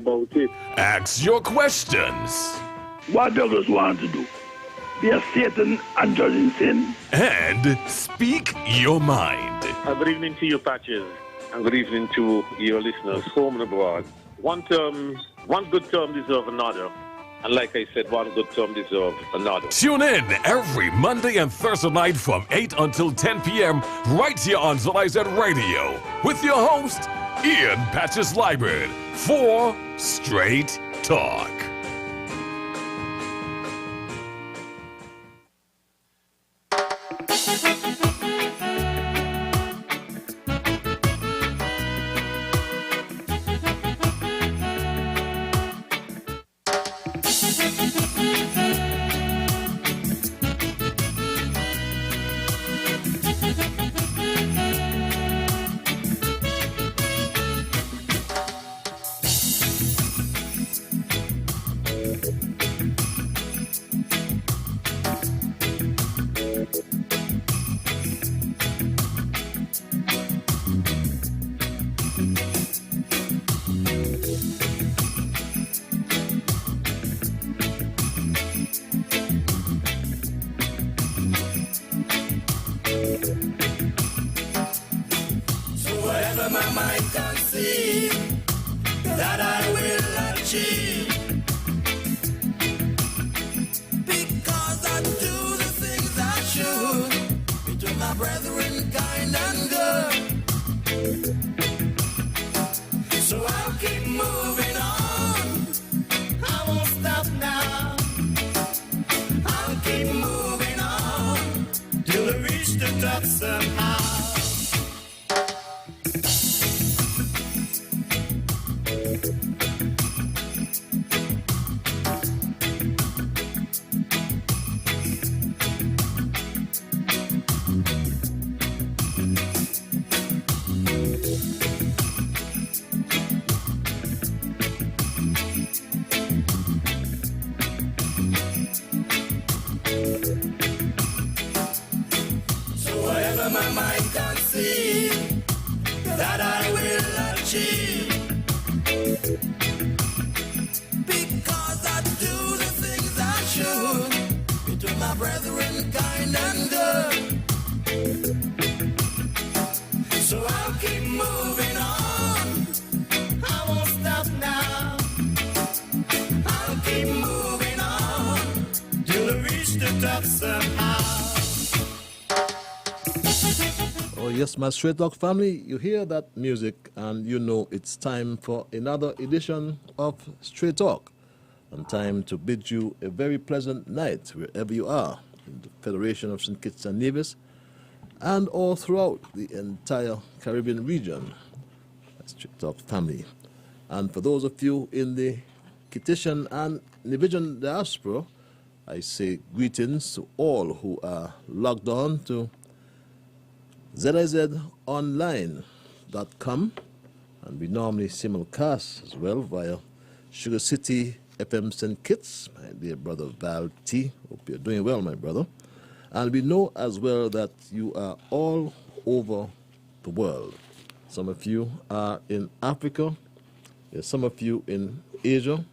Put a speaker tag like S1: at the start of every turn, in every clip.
S1: about it.
S2: Ask your questions.
S1: What Douglas want to do? Be a Satan and judging sin?
S2: And speak your mind.
S3: Good evening to you, Patches, and good evening to your listeners, home and abroad. One good term deserves another. And like I said, one good term deserves another.
S2: Tune in every Monday and Thursday night from 8 until 10 p.m. right here on ZIZ Radio with your host, Ian Patches Liburd, for Straight Talk.
S4: Yes, my Straight Talk family, you hear that music and you know it's time for another edition of Straight Talk, and time to bid you a very pleasant night wherever you are in the Federation of St. Kitts and Nevis and all throughout the entire Caribbean region, Straight Talk family. And for those of you in the Kittitian and Nevision diaspora, I say greetings to all who are logged on to ZIZonline.com, and we normally simulcast as well via Sugar City FM St. Kitts, my dear brother Val T. Hope you're doing well, my brother. And we know as well that you are all over the world. Some of you are in Africa, there's some of you in Asia,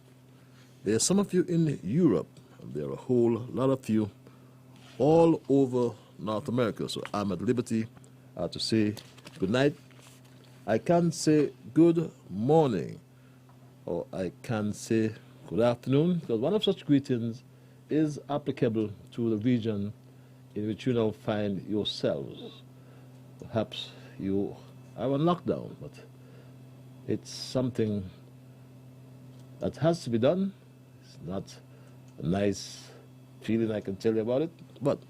S4: there's some of you in Europe, and there are a whole lot of you all over North America. So I'm at liberty to say good night. I can say good morning, or I can say good afternoon, because one of such greetings is applicable to the region in which you now find yourselves. Perhaps you are on lockdown, but it's something that has to be done. It's not a nice feeling, I can tell you about it, but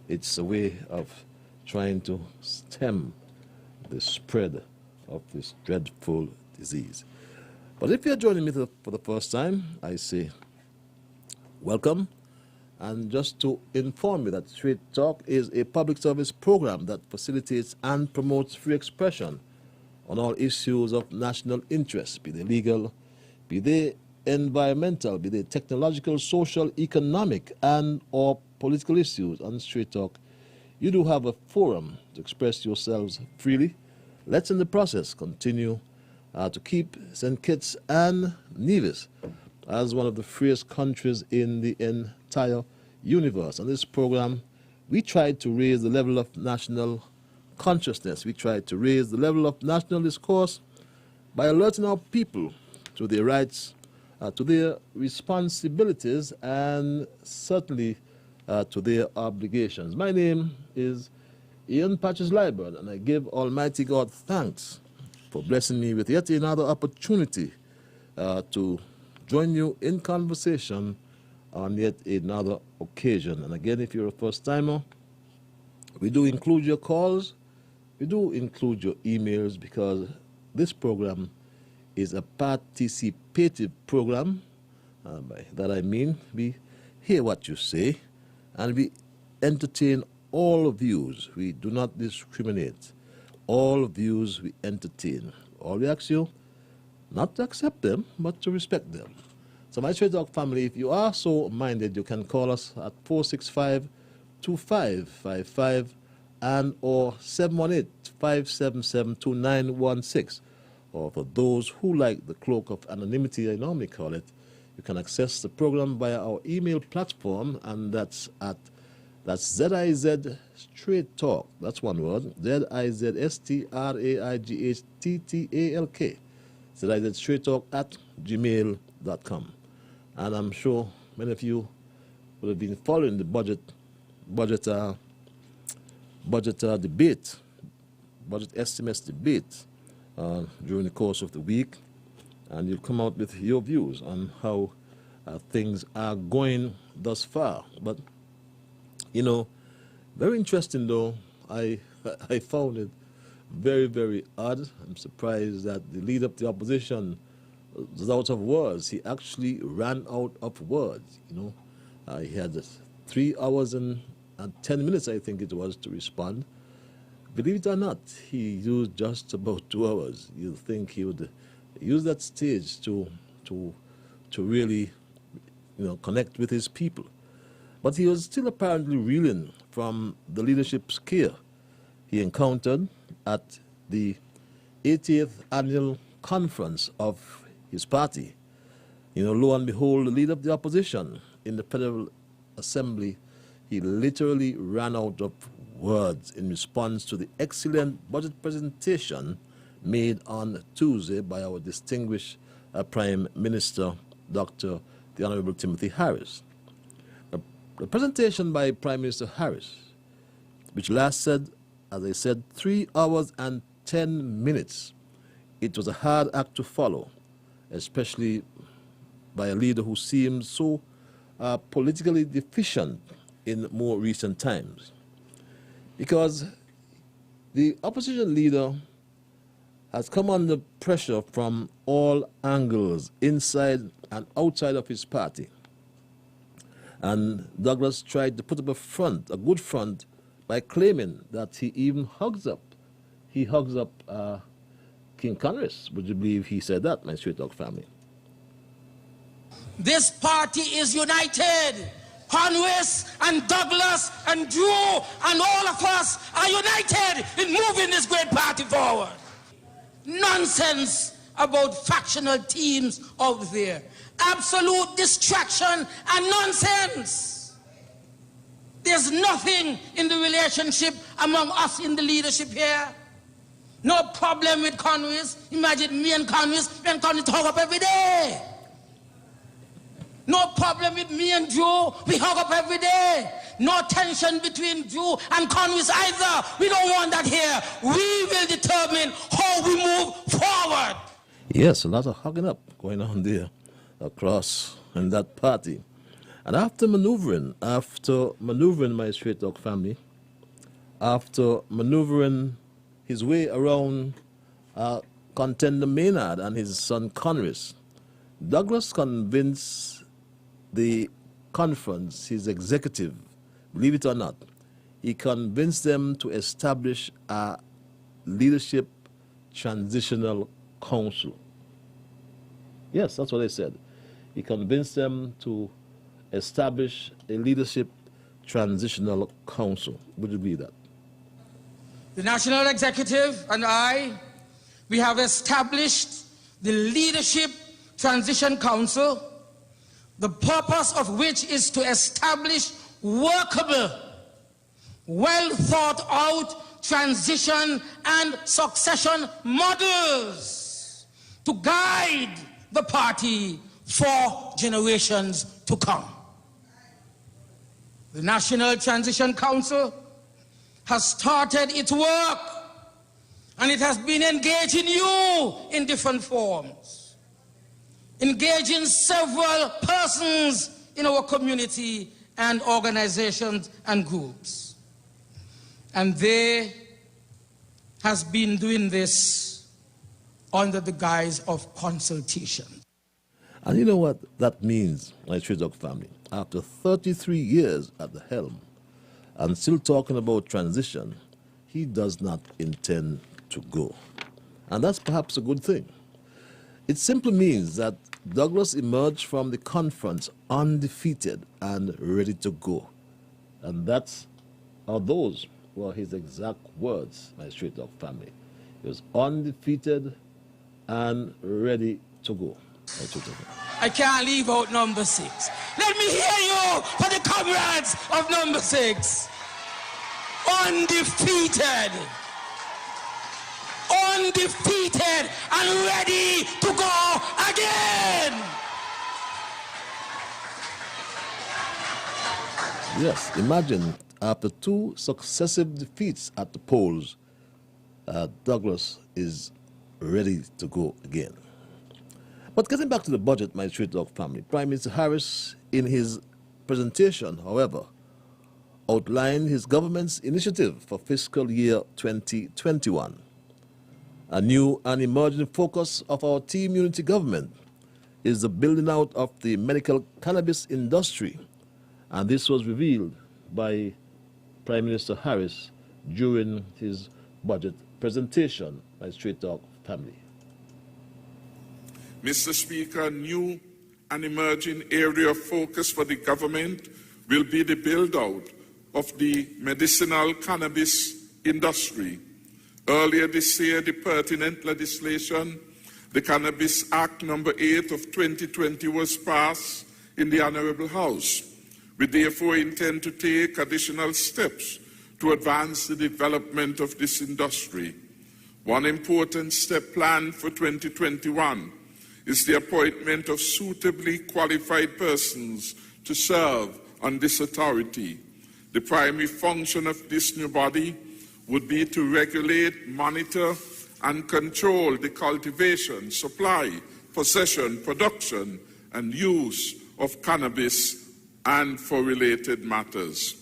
S4: it's a way of trying to stem the spread of this dreadful disease. But if you're joining me for the first time, I say welcome. And just to inform you that Straight Talk is a public service program that facilitates and promotes free expression on all issues of national interest, be they legal, be they environmental, be they technological, social, economic, and or political issues. On Straight Talk, you do have a forum to express yourselves freely. Let's in the process continue to keep St. Kitts and Nevis as one of the freest countries in the entire universe. On this program, we tried to raise the level of national consciousness. We tried to raise the level of national discourse by alerting our people to their rights, to their responsibilities, and certainly to their obligations. My name is Ian Patches Liburd, and I give Almighty God thanks for blessing me with yet another opportunity to join you in conversation on yet another occasion. And again, if you're a first-timer, we do include your calls, we do include your emails, because this program is a participative program. By that I mean we hear what you say and we entertain all views. We do not discriminate. All views we entertain. All we ask you, not to accept them, but to respect them. So my Straight Talk family, if you are so minded, you can call us at 465-2555 and or 718-577-2916. Or for those who like the cloak of anonymity, I normally call it, you can access the program via our email platform, and that's ZIZ Straight Talk. That's one word, ZIZSTRAIGHTTALK. ZIZ Straight Talk at gmail.com. And I'm sure many of you would have been following the budget debate, budget estimates debate during the course of the week, and you'll come out with your views on how things are going thus far. But, you know, very interesting though, I found it very, very odd. I'm surprised that the leader of the opposition was out of words. He actually ran out of words, you know. He had 3 hours and 10 minutes, I think it was, to respond. Believe it or not, he used just about 2 hours. You'd think he would use that stage to really, you know, connect with his people. But he was still apparently reeling from the leadership scare he encountered at the 80th annual conference of his party. You know, lo and behold, the leader of the opposition in the Federal Assembly, he literally ran out of words in response to the excellent budget presentation made on Tuesday by our distinguished Prime Minister, Dr. the Honorable Timothy Harris. The presentation by Prime Minister Harris, which lasted, as I said, 3 hours and 10 minutes, it was a hard act to follow, especially by a leader who seems so politically deficient in more recent times. Because the opposition leader has come under pressure from all angles, inside and outside of his party. And Douglas tried to put up a good front, by claiming that he even hugs up King Congress. Would you believe he said that, my Straight Talk family?
S5: This party is united. Congress and Douglas and Drew and all of us are united in moving this great party forward. Nonsense about factional teams out there. Absolute distraction and nonsense. There's nothing in the relationship among us in the leadership here. No problem with Congress. Imagine me and Congress hug up every day. No problem with me and Drew. We hug up every day. No tension between Drew and Congress either. We don't want that here. We will determine how we move forward.
S4: Yes, a lot of hugging up going on there across in that party. And after maneuvering my Straight Talk family, after maneuvering his way around contender Maynard and his son Congress, Douglas convinced the conference, his executive, believe it or not, he convinced them to establish a leadership transitional council. Yes, that's what they said. He convinced them to establish a leadership transitional council. Would you believe that?
S5: The National Executive and I We have established the Leadership Transition Council, the purpose of which is to establish workable, well thought out transition and succession models to guide the party for generations to come. The National Transition Council has started its work, and it has been engaging you in different forms, engaging several persons in our community and organizations and groups. And they has been doing this under the guise of consultation.
S4: And you know what that means, my Street Dog family? After 33 years at the helm and still talking about transition, he does not intend to go. And that's perhaps a good thing. It simply means that Douglas emerged from the conference undefeated and ready to go. And those were his exact words, my Street Dog family. He was undefeated and ready to go.
S5: I can't leave out number 6. Let me hear you for the comrades of number 6. Undefeated. Undefeated and ready to go again.
S4: Yes, imagine after 2 successive defeats at the polls, Douglas is ready to go again. But getting back to the budget, my Street Dog family, Prime Minister Harris, in his presentation, however, outlined his government's initiative for fiscal year 2021. A new and emerging focus of our team unity government is the building out of the medical cannabis industry, and this was revealed by Prime Minister Harris during his budget presentation, my Street Dog family.
S6: Mr. Speaker, a new and emerging area of focus for the government will be the build-out of the medicinal cannabis industry. Earlier this year, the pertinent legislation, the Cannabis Act No. 8 of 2020, was passed in the Honourable House. We therefore intend to take additional steps to advance the development of this industry. One important step planned for 2021 is the appointment of suitably qualified persons to serve on this authority. The primary function of this new body would be to regulate, monitor, and control the cultivation, supply, possession, production, and use of cannabis and for related matters.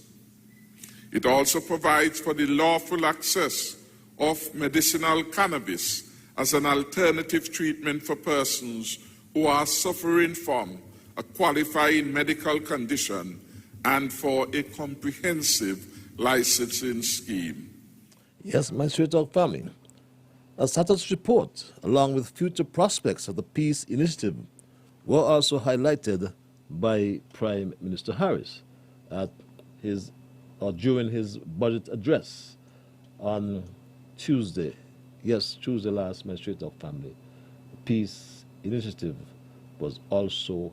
S6: It also provides for the lawful access of medicinal cannabis as an alternative treatment for persons who are suffering from a qualifying medical condition and for a comprehensive licensing scheme.
S4: Yes, my Street Dog family. A status report, along with future prospects of the peace initiative, were also highlighted by Prime Minister Harris during his budget address on Tuesday. Yes, Tuesday last, my Street Dog family. The peace initiative was also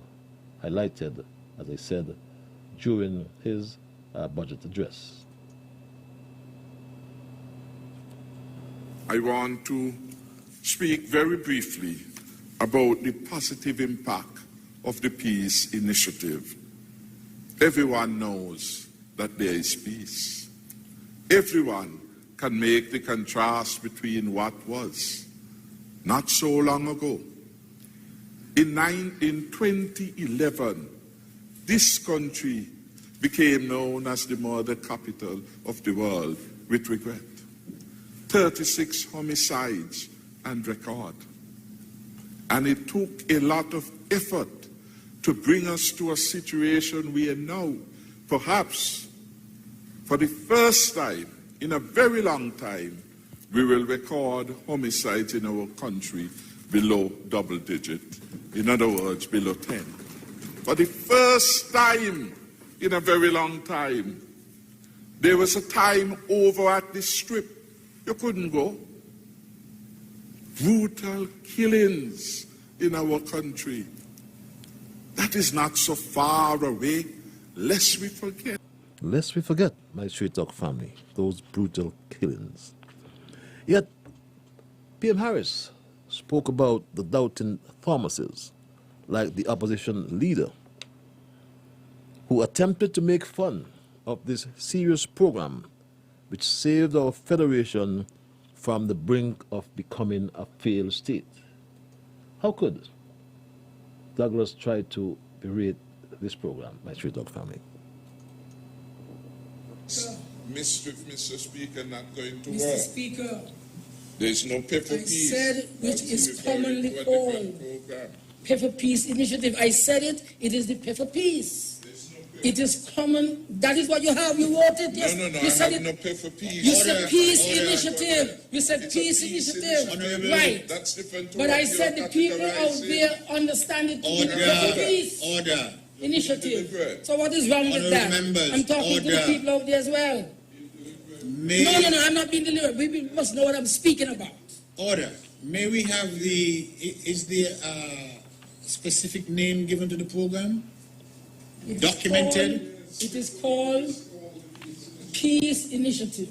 S4: highlighted, as I said, during his budget address.
S6: I want to speak very briefly about the positive impact of the peace initiative. Everyone knows that there is peace. Everyone can make the contrast between what was not so long ago. In 2011, this country became known as the murder capital of the world with regret. 36 homicides and record. And it took a lot of effort to bring us to a situation where now, perhaps for the first time in a very long time, we will record homicides in our country below double digit. In other words, below 10. For the first time in a very long time, there was a time over at the Strip you couldn't go. brutal killings in our country. That is not so far away, lest we forget.
S4: Lest we forget, my Straight Talk family, those brutal killings. Yet, PM Harris spoke about the doubting Thomases, like the opposition leader, who attempted to make fun of this serious program which saved our federation from the brink of becoming a failed state. How could Douglas try to berate this program, my Straight Talk family?
S6: Mr. Speaker, not going to
S7: Mr.
S6: work.
S7: Speaker,
S6: There's no pepper
S7: I
S6: peace.
S7: said, which is commonly called Pepper Peace Initiative. I said it, it is the Pepper Peace. It is common, that is what you have, you wrote it, yes.
S6: No,
S7: You
S6: I
S7: said
S6: have
S7: it.
S6: no pepper peace.
S7: You said Peace Initiative. You said
S6: It's a
S7: Peace Initiative. Right.
S6: That's different to
S7: But
S6: what
S7: I
S6: you're
S7: said the people out
S6: categorizing.
S7: there understand it to be Pepper Peace
S8: Order.
S7: Initiative. So what is wrong with that?
S8: Members,
S7: I'm talking to the
S8: order.
S7: people out there as well.
S8: May,
S7: No, I'm not being deliberate. We must know what I'm speaking about.
S8: Order. May we have is there a specific name given to the program? Documented?
S7: It is called Peace Initiative.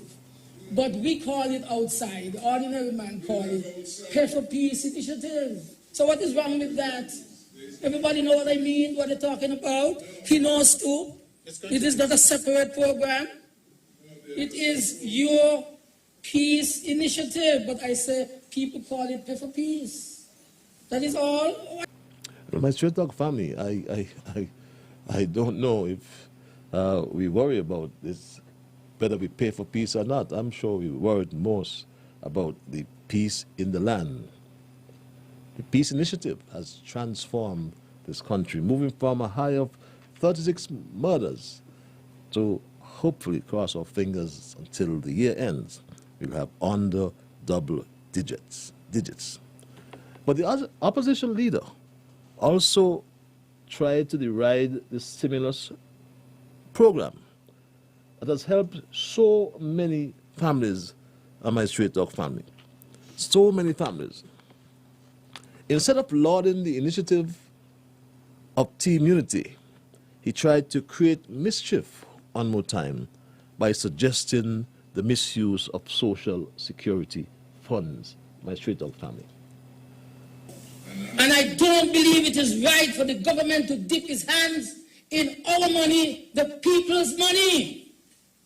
S7: But we call it outside. The ordinary man call it Pepper Peace Initiative. So what is wrong with that? Everybody know what I mean, what they're talking about. He knows too. It is not a separate program. It is your Peace Initiative. But I say people call it Pepper Peace. That is all.
S4: My Straight Talk family, I don't know if we worry about this, whether we pay for peace or not. I'm sure we worried most about the peace in the land. The Peace Initiative has transformed this country, moving from a high of 36 murders to hopefully, cross our fingers until the year ends, we'll have under double digits. But the opposition leader also tried to deride the stimulus program that has helped so many families and my Straight Talk family. So many families. Instead of lauding the initiative of Team Unity, he tried to create mischief one more time by suggesting the misuse of Social Security funds, my Straight Talk family.
S7: And I don't believe it is right for the government to dip its hands in our money, the people's money.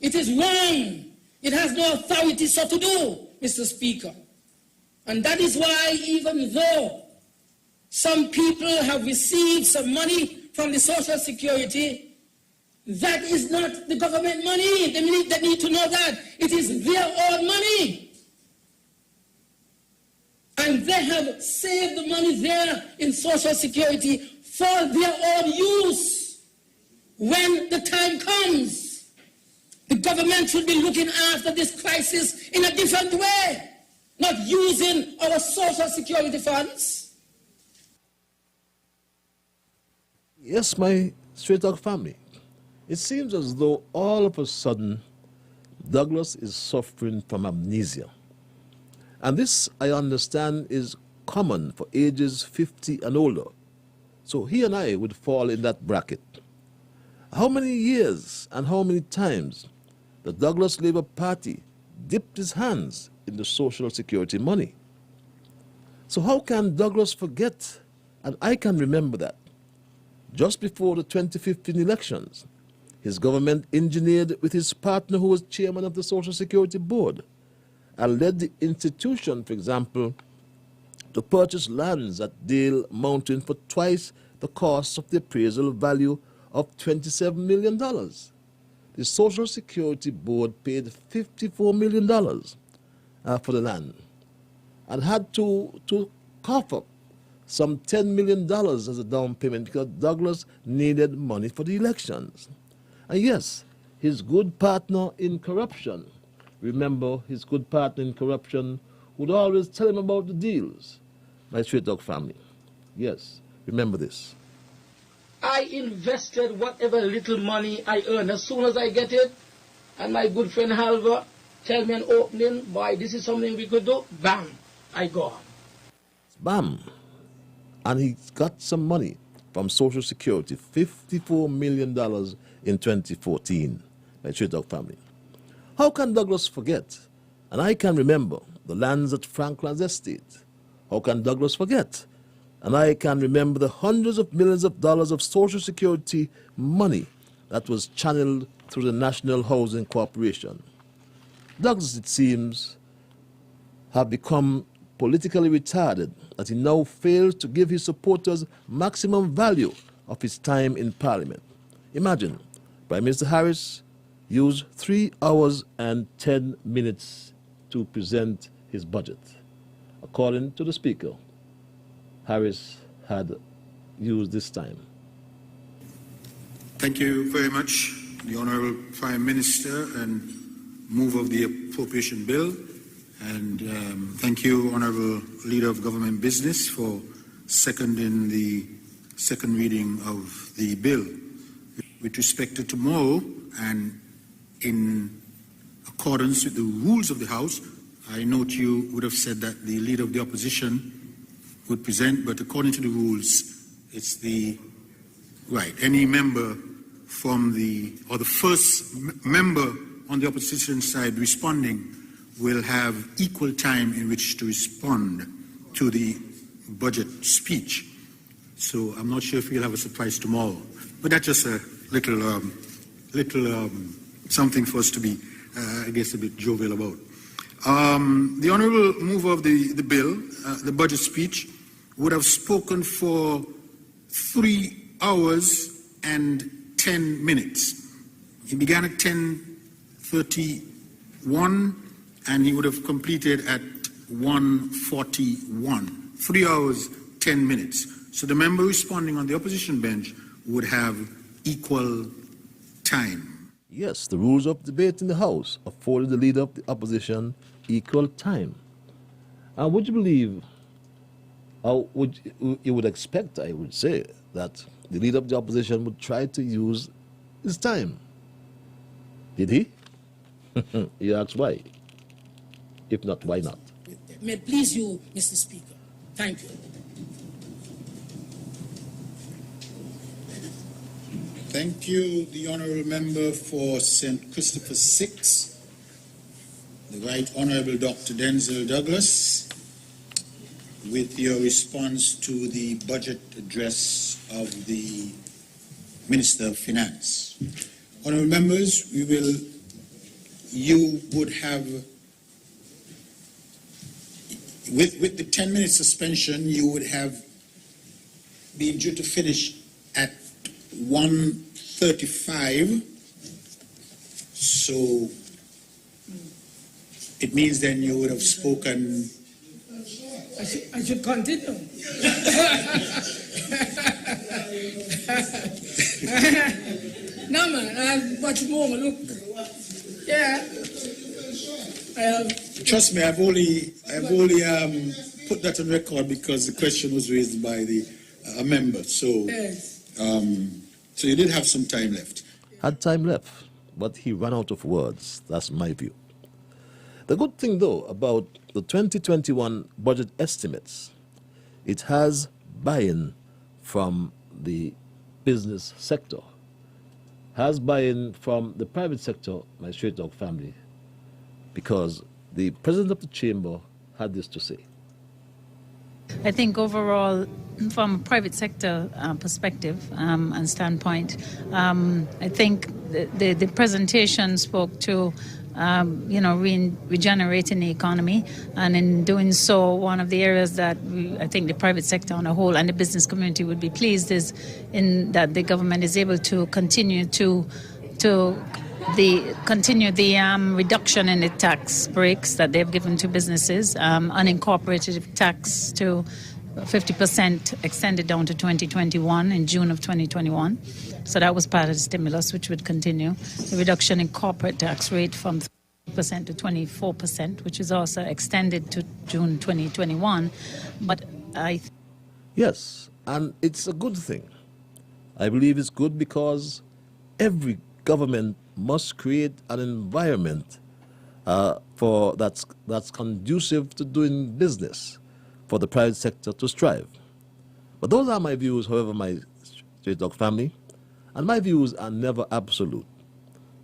S7: It is wrong. It has no authority so to do, Mr. Speaker. And that is why, even though some people have received some money from the Social Security, that is not the government money. They need to know that. It is their own money. And they have saved the money there in Social Security for their own use. When the time comes, the government should be looking after this crisis in a different way, not using our Social Security funds.
S4: Yes, my Straight Talk family. It seems as though all of a sudden Douglas is suffering from amnesia. And this, I understand, is common for ages 50 and older. So he and I would fall in that bracket. How many years and how many times the Douglas Labour Party dipped his hands in the Social Security money? So how can Douglas forget, and I can remember that, just before the 2015 elections, his government engineered with his partner who was chairman of the Social Security Board and led the institution, for example, to purchase lands at Dale Mountain for twice the cost of the appraisal value of $27 million. The Social Security Board paid $54 million for the land and had to cough up some $10 million as a down payment because Douglas needed money for the elections. And yes, his good partner in corruption, remember his good partner in corruption would always tell him about the deals. My Straight Talk family. Yes, remember this.
S7: I invested whatever little money I earned. As soon as I get it, and my good friend Halva tell me an opening, boy, this is something we could do, bam, I go on.
S4: Bam. And he got some money from Social Security, $54 million in 2014, my Straight Dog family. How can Douglas forget? And I can remember the lands at Franklin's estate. How can Douglas forget? And I can remember the hundreds of millions of dollars of Social Security money that was channeled through the National Housing Corporation. Douglas, it seems, have become politically retarded that he now fails to give his supporters maximum value of his time in Parliament. Imagine, Prime Minister Harris used 3 hours and 10 minutes to present his budget. According to the Speaker, Harris had used this time.
S9: Thank you very much, the Honourable Prime Minister, and move of the appropriation bill. And thank you, Honourable Leader of Government Business, for seconding the second reading of the bill. With respect to tomorrow, and in accordance with the rules of the House, I note you would have said that the Leader of the Opposition would present, but according to the rules, it's the right. Any member from the first member on the opposition side responding will have equal time in which to respond to the budget speech. So I'm not sure if we'll have a surprise tomorrow, but that's just a little something for us to be, I guess, a bit jovial about. The Honourable Mover of the bill, the budget speech, would have spoken for 3 hours and 10 minutes. He began at 10:31 and he would have completed at 1:41. 3 hours, 10 minutes. So the member responding on the opposition bench would have equal time.
S4: Yes, the rules of debate in the House afforded the Leader of the Opposition equal time. And would you believe, or you would expect, I would say, that the Leader of the Opposition would try to use his time? Did he? You ask why. If not, why not?
S7: May it please you, Mr. Speaker. Thank you.
S8: Thank you, the Honourable Member for St. Christopher 6, the Right Honourable Dr. Denzel Douglas, with your response to the budget address of the Minister of Finance. Honourable members, you would have, with the 10-minute suspension, you would have been due to finish at 1:35. So it means then you would have spoken.
S7: I should continue. No, man, I have much more. Look, yeah.
S8: Trust me, I've only put that on record because the question was raised by a member. So,
S7: Yes.
S8: So you did have some time left.
S4: Had time left, but he ran out of words. That's my view. The good thing, though, about the 2021 budget estimates, it has buy-in from the business sector, has buy-in from the private sector, my Straight Dog family, because the president of the chamber had this to say.
S10: I think overall, from a private sector perspective and standpoint, I think the presentation spoke to, regenerating the economy, and in doing so, one of the areas that I think the private sector on a whole and the business community would be pleased is in that the government is able to continue the reduction in the tax breaks that they've given to businesses, unincorporated tax to 50% extended down to 2021 in June of 2021. So that was part of the stimulus, which would continue. The reduction in corporate tax rate from 3% to 24%, which is also extended to June 2021. But
S4: Yes, and it's a good thing. I believe it's good because every government must create an environment for that's conducive to doing business, for the private sector to strive. But those are my views, however, my Straight Talk family, and my views are never absolute.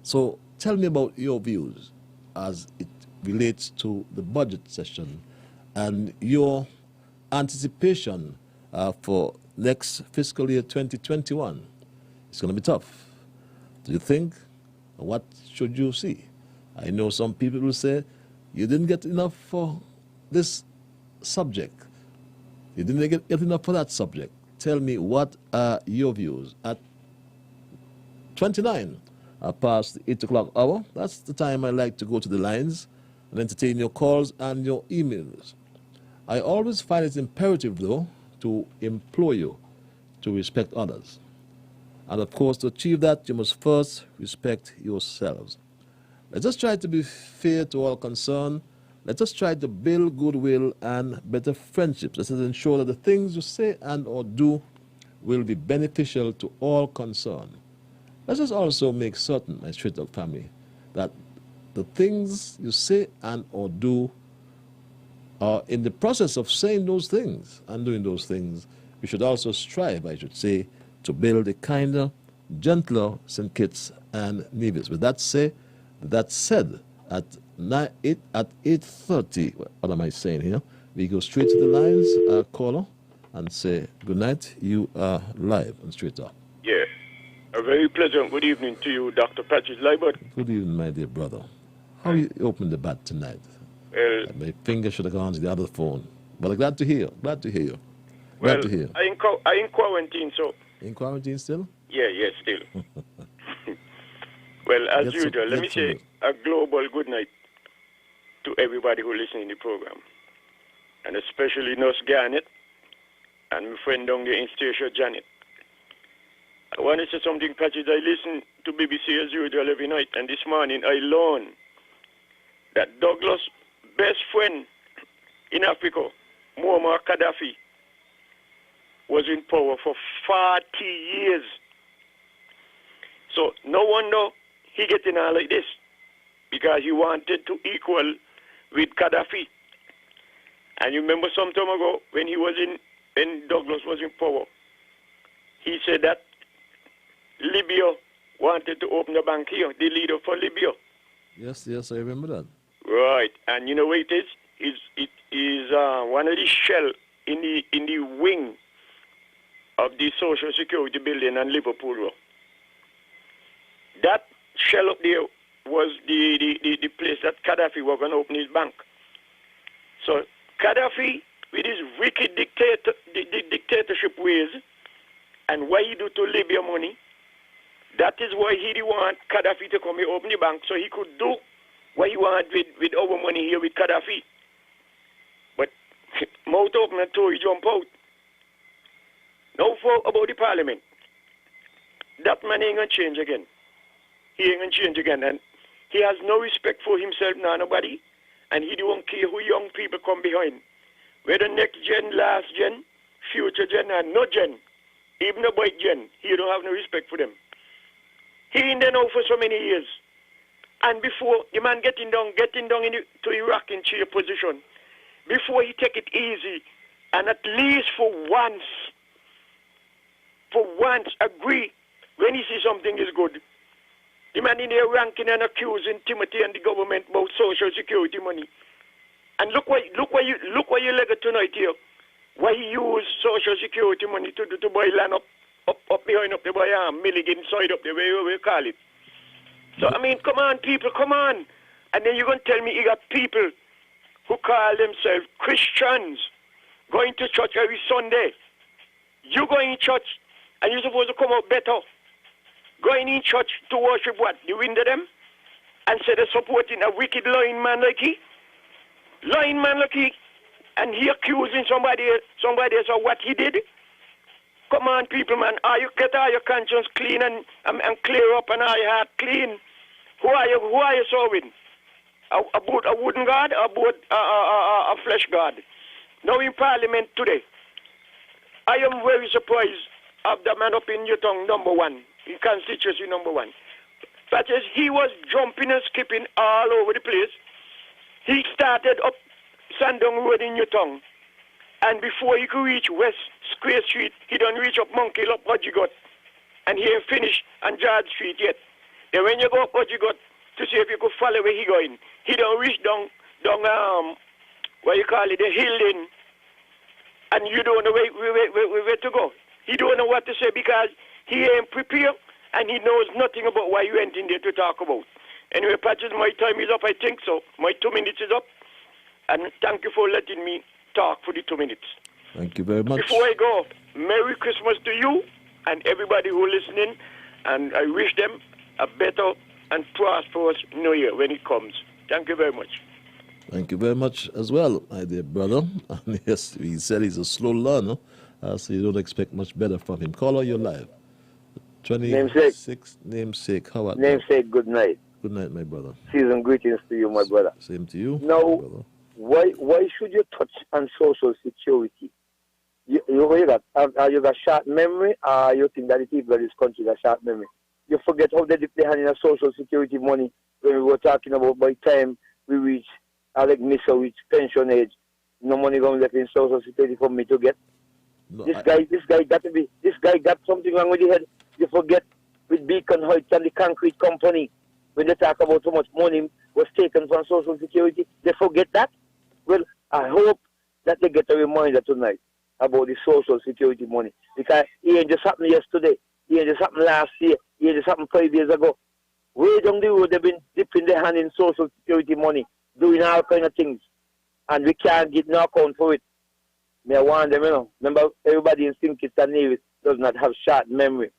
S4: So tell me about your views as it relates to the budget session and your anticipation for next fiscal year 2021. It's going to be tough. Do you think? What should you see? I know some people will say, you didn't get enough for this subject. You didn't get enough for that subject. Tell me, what are your views? At 29 past the 8 o'clock hour, that's the time I like to go to the lines and entertain your calls and your emails. I always find it imperative, though, to implore you to respect others. And of course, to achieve that, you must first respect yourselves. Let us try to be fair to all concerned. Let us try to build goodwill and better friendships. Let us ensure that the things you say and or do will be beneficial to all concerned. Let us also make certain, my Straight Talk family, that the things you say and or do are in the process of saying those things and doing those things. We should also strive, I should say, to build a kinder, gentler St. Kitts and Nevis. With that said, at 8:30, what am I saying here? We go straight to the lines, caller, and say, good night, you are live on Straight Talk.
S11: Yeah. A very pleasant good evening to you, Dr. Patrick Liburd.
S4: Good evening, my dear brother. How you opened the bat tonight? My finger should have gone to the other phone. But I'm glad to hear you. Glad to hear you. Glad to hear.
S11: I in quarantine, so.
S4: In quarantine still?
S11: Yeah, still. Well, as usual, let me say a global good night to everybody who listens in the program. And especially Nurse Garnet and my friend down there in Station Janet. I want to say something, Patrick. I listen to BBC as usual every night, and this morning I learned that Douglas' best friend in Africa, Muammar Gaddafi, was in power for 40 years. So no wonder he getting all like this, because he wanted to equal with Gaddafi. And you remember some time ago when Douglas was in power, he said that Libya wanted to open a bank here, the leader for Libya.
S4: Yes, I remember that.
S11: Right, and you know what it is? It is one of the shell in the wing of the Social Security building in Liverpool Road. That shell up there was the place that Gaddafi was going to open his bank. So Gaddafi, with his wicked dictatorship ways, and what he do to Libya money, that is why he want Gaddafi to come here open the bank so he could do what he want with our money here with Gaddafi. But mouth open and Tory jump out. Now about the parliament. That man ain't going to change again. He ain't going to change again. And he has no respect for himself nor nobody. And he don't care who young people come behind. Whether next gen, last gen, future gen, and no gen, even a white gen, he don't have no respect for them. He in there now for so many years. And before the man getting down to Iraq in chair position, before he take it easy, and at least for once agree when he see something is good. The man in there ranking and accusing Timothy and the government about Social Security money. And look what you leg tonight here. Why he use Social Security money to buy land up behind up there by Milligan side up there, where we call it. So I mean, come on people, come on. And then you're gonna tell me you got people who call themselves Christians going to church every Sunday. You going to church and you're supposed to come out better. Going in church to worship what? The wind of them? And say they're supporting a wicked lying man like he? Lying man like he? And he accusing somebody else of what he did? Come on, people, man. Get all your conscience clean and clear up and all your heart clean. Who are you serving? A wooden god or a flesh god? Now in Parliament today, I am very surprised of the man up in Yutong, number one, in constituency number one. But as he was jumping and skipping all over the place, he started up Sandong Road in Yutong. And before he could reach West Square Street, he don't reach up Monkey up Pudgegot. And he ain't finished on George Street yet. Then when you go up Pudgegot to see if you could follow where he going, he don't reach down what you call it, the hill in, and you don't know where to go. He don't know what to say because he ain't prepared and he knows nothing about what you went in there to talk about. Anyway, Patches, my time is up, I think so. My 2 minutes is up. And thank you for letting me talk for the 2 minutes.
S4: Thank you very much.
S11: Before I go, Merry Christmas to you and everybody who is listening. And I wish them a better and prosperous New Year when it comes. Thank you very much.
S4: Thank you very much as well, my dear brother. And yes, he said he's a slow learner, so you don't expect much better from him. Caller, you're live. 26 namesake. How about
S12: namesake? Good night.
S4: Good night, my brother.
S12: Season greetings to you, my brother.
S4: Same to you.
S12: Now, why should you touch on social security? You got short memory, or you think that the people of this country got short memory? You forget how they dip their hand in a social security money when we were talking about by time we reach reach pension age, no money going left in social security for me to get. No, this guy got something wrong with his head. You forget with Beacon Heights and the concrete company when they talk about how much money was taken from social security. They forget that. Well, I hope that they get a reminder tonight about the social security money because it ain't just happened yesterday. It ain't just happened last year. It ain't just happened 5 years ago. Way down the road, they've been dipping their hand in social security money, doing all kind of things, and we can't get no account for it. May I warn them, remember, everybody in St. Kitts and Nevis does not have short memory.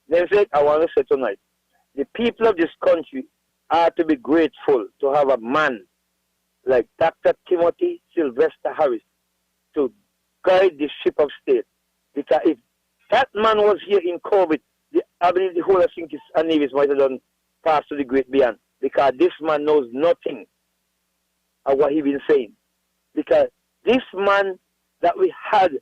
S12: Then I want to say tonight, the people of this country are to be grateful to have a man like Dr. Timothy Sylvester Harris to guide the ship of state. Because if that man was here in COVID, I believe the whole of St. Kitts and Nevis might have done pass to the great beyond. Because this man knows nothing of what he been saying. Because this man that we had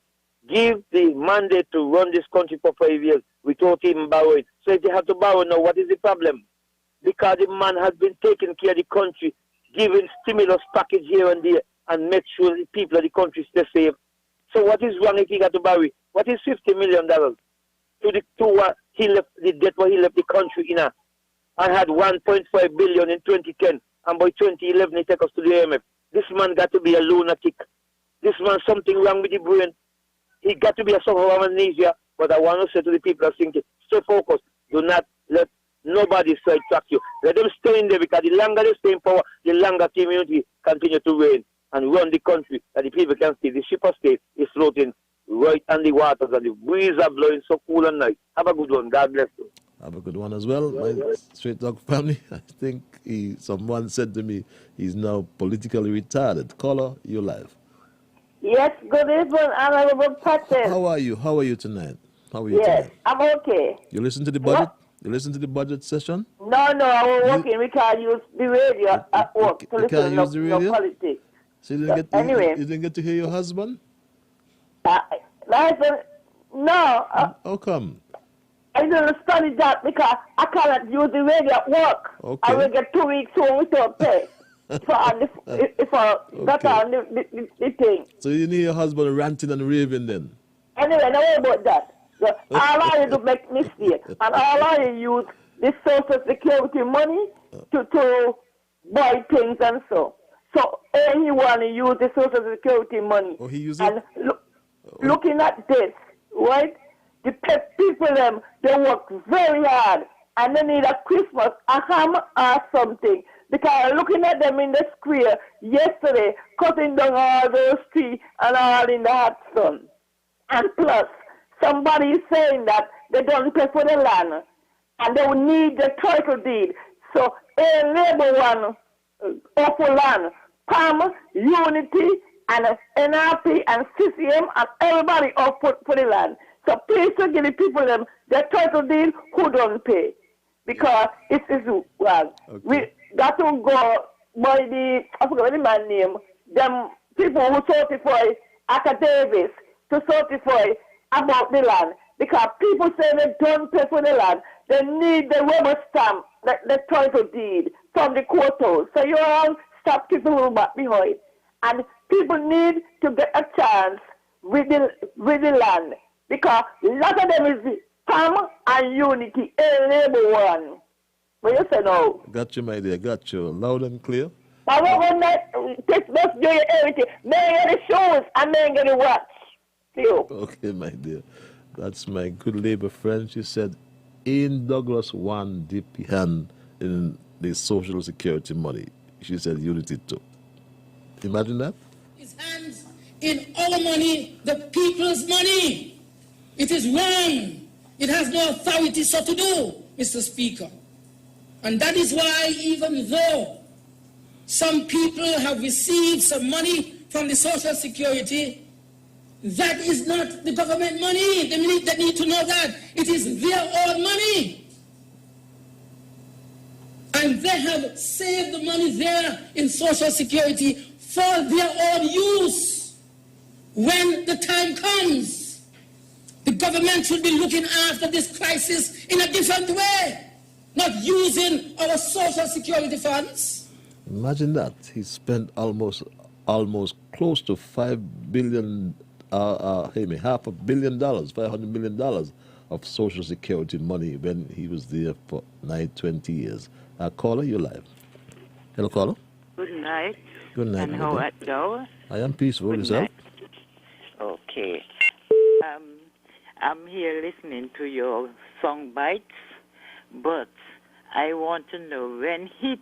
S12: give the mandate to run this country for 5 years without even borrowing. So if they have to borrow now, what is the problem? Because the man has been taking care of the country, giving stimulus package here and there, and make sure the people of the country stay safe. So what is wrong if he got to borrow? What is $50 million to what he left, the debt what he left the country in? And had 1.5 billion in 2010, and by 2011 he take us to the IMF. This man got to be a lunatic. This man something wrong with the brain. He got to be a sufferer of amnesia. But I want to say to the people that think, stay focused. Do not let nobody sidetrack you. Let them stay in there because the longer they stay in power, the longer community continue to reign and run the country. And the people can see the ship of state is floating right on the waters and the breeze are blowing so cool and nice. Have a good one. God bless you.
S4: Have a good one as well. My Straight Dog family, I think someone said to me he's now politically retarded. Caller, you're live.
S13: Yes, good evening, Honorable Patrick.
S4: How are you? How are you tonight? How are you tonight?
S13: I'm okay.
S4: You listen to the budget? You listen to the budget session?
S13: No, I was working. We can't use the radio at work to listen to no politics.
S4: So you didn't get to hear your husband?
S13: No.
S4: How come?
S13: I didn't study that because I cannot use the radio at work.
S4: Okay.
S13: I will get 2 weeks home without pay. If I got on the thing.
S4: So you didn't hear your husband ranting and raving then?
S13: Anyway, don't worry about that. So all I do make mistakes. And all I use this social security money to buy things and so. So he want to use the social security money.
S4: Oh, he uses
S13: it? And looking at this, right? The people, they work very hard. And they need a Christmas, a ham or something. Because looking at them in the square yesterday, cutting down all those trees and all in the hot sun. And plus, somebody is saying that they don't pay for the land and they will need the title deed. So a labor one awful land, PAM, Unity, and NRP and CCM and everybody up for the land. So please to give the people them their title deed who don't pay. Because it is well. Okay. We got to go by I forgot the man's name, them people who certify academics to certify about the land. Because people say they don't pay for the land. They need the rubber stamp, the title deed from the courthouse. So you all stop people who back behind. And people need to get a chance with the land. Because a lot of them is the PAM and Unity, a label one. What you say now?
S4: Got you, my dear. Got you. Loud and clear.
S13: I want to let's do everything. Make the shoes and make the watch. You.
S4: Okay, my dear. That's my good Labour friend. She said, Ian Douglas one dip hand in the Social Security money. She said Unity too. Imagine that.
S7: His hands in our money, the people's money. It is wrong. It has no authority so to do, Mr. Speaker. And that is why even though some people have received some money from the Social Security, that is not the government money. They need to know that. It is their own money. And they have saved the money there in Social Security for their own use. When the time comes, the government should be looking after this crisis in a different way, not using our Social Security funds.
S4: Imagine that. He spent almost close to $5 billion, $500 million, $500 million of Social Security money when he was there for 20 years. Caller, you're live. Hello, caller.
S14: Good night.
S4: Good night.
S14: And how art thou?
S4: I am peaceful.
S14: Good
S4: Yourself?
S14: night. Okay. I'm here listening to your song bites, but I want to know when he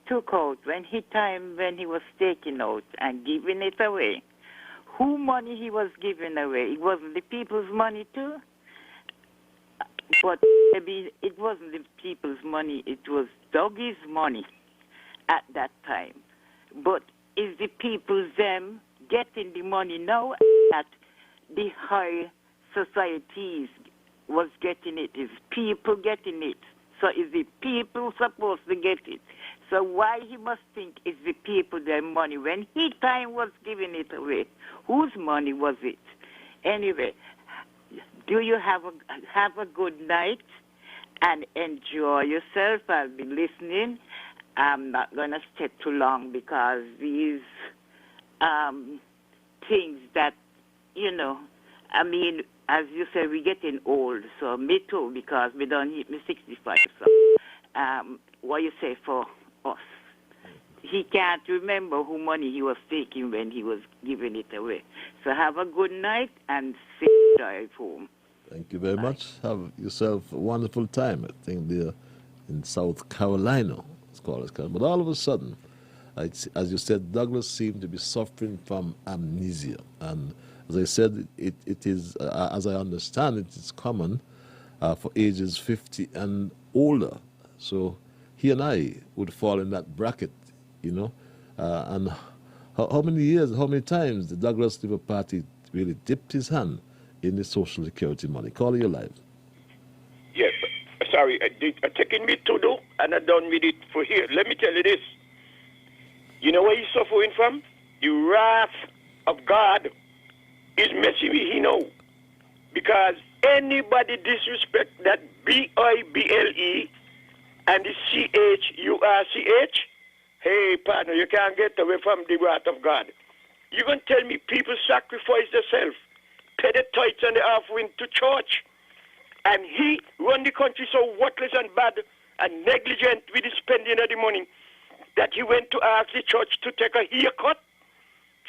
S14: was taking out and giving it away, who money he was giving away? It wasn't the people's money too? But maybe it wasn't the people's money, it was Dougie's money at that time. But is the people them getting the money now that the high societies was getting it? Is people getting it? So is the people supposed to get it? So why he must think it's the people their money when he time was giving it away? Whose money was it? Anyway, do you have a good night and enjoy yourself? I'll be listening. I'm not going to stay too long because these things that, as you said, we're getting old. So me too, because we don't hit me 65. So what you say for us? He can't remember who money he was taking when he was giving it away. So have a good night and safe drive home.
S4: Thank you very much. Have yourself a wonderful time. I think they're in South Carolina, it's called. But all of a sudden, as you said, Douglas seemed to be suffering from amnesia. And as I said, it is, as I understand it, it's common for ages 50 and older. So he and I would fall in that bracket, and how many times the Douglas Labour Party really dipped his hand in the Social Security money? Call you live.
S11: Yes, sorry, I taking me to do, and I done with it for here. Let me tell you this. You know where he's suffering from? The wrath of God is messing with him now. Because anybody disrespect that BIBLE and the CHURCH, hey, partner, you can't get away from the wrath of God. You're going to tell me people sacrifice themselves, pay the tithes and the offering to church, and he run the country so worthless and bad and negligent with the spending of the money that he went to ask the church to take a haircut.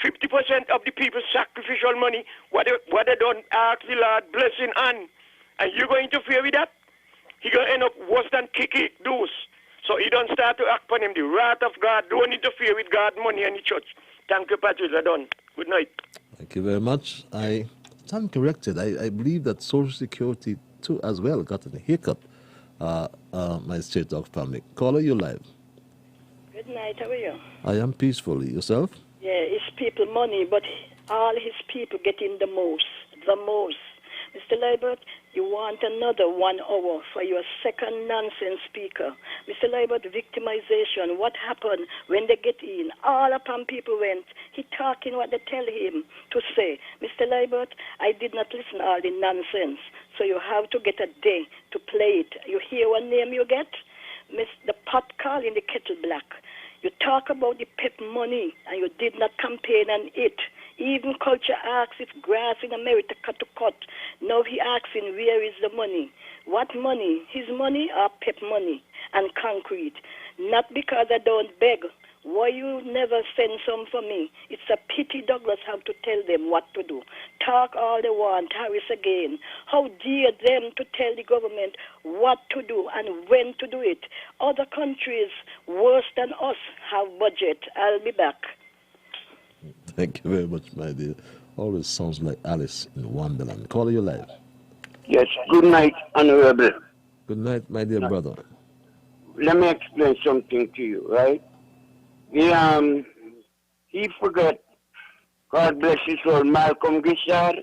S11: 50% of the people's sacrificial money, what they done, ask the Lord blessing on, and you're going to interfere with that? He going to end up worse than Kiki does. So he don't start to act upon him. The wrath of God, don't interfere with God's money and the church. Thank you, Patrick. I'm done. Good night.
S4: Thank you very much. I stand corrected. I believe that Social Security, too, as well, got a haircut, my Straight Dog family. Caller, you live.
S15: Good night. How are you?
S4: I am peacefully. Yourself?
S15: Yeah, it's people money, but all his people getting the most. Mr. Liburd, you want another 1 hour for your second nonsense speaker. Mr. Liburd, victimization, what happened when they get in? All upon people went. He talking what they tell him to say. Mr. Liburd, I did not listen all the nonsense, so you have to get a day to play it. You hear what name you get? The pot calling the kettle black. You talk about the PEP money, and you did not campaign on it. Even culture asks if grass in America to cut. Now he asking where is the money? What money? His money or pep money and concrete? Not because I don't beg. Why you never send some for me? It's a pity Douglas have to tell them what to do. Talk all they want, Harris again. How dare them to tell the government what to do and when to do it? Other countries worse than us have budget. I'll be back.
S4: Thank you very much, my dear. Always sounds like Alice in Wonderland. Call you live.
S16: Yes, good night, Honorable.
S4: Good night, my dear brother.
S16: Let me explain something to you, right? He forgot, God bless his soul, Malcolm Gishard,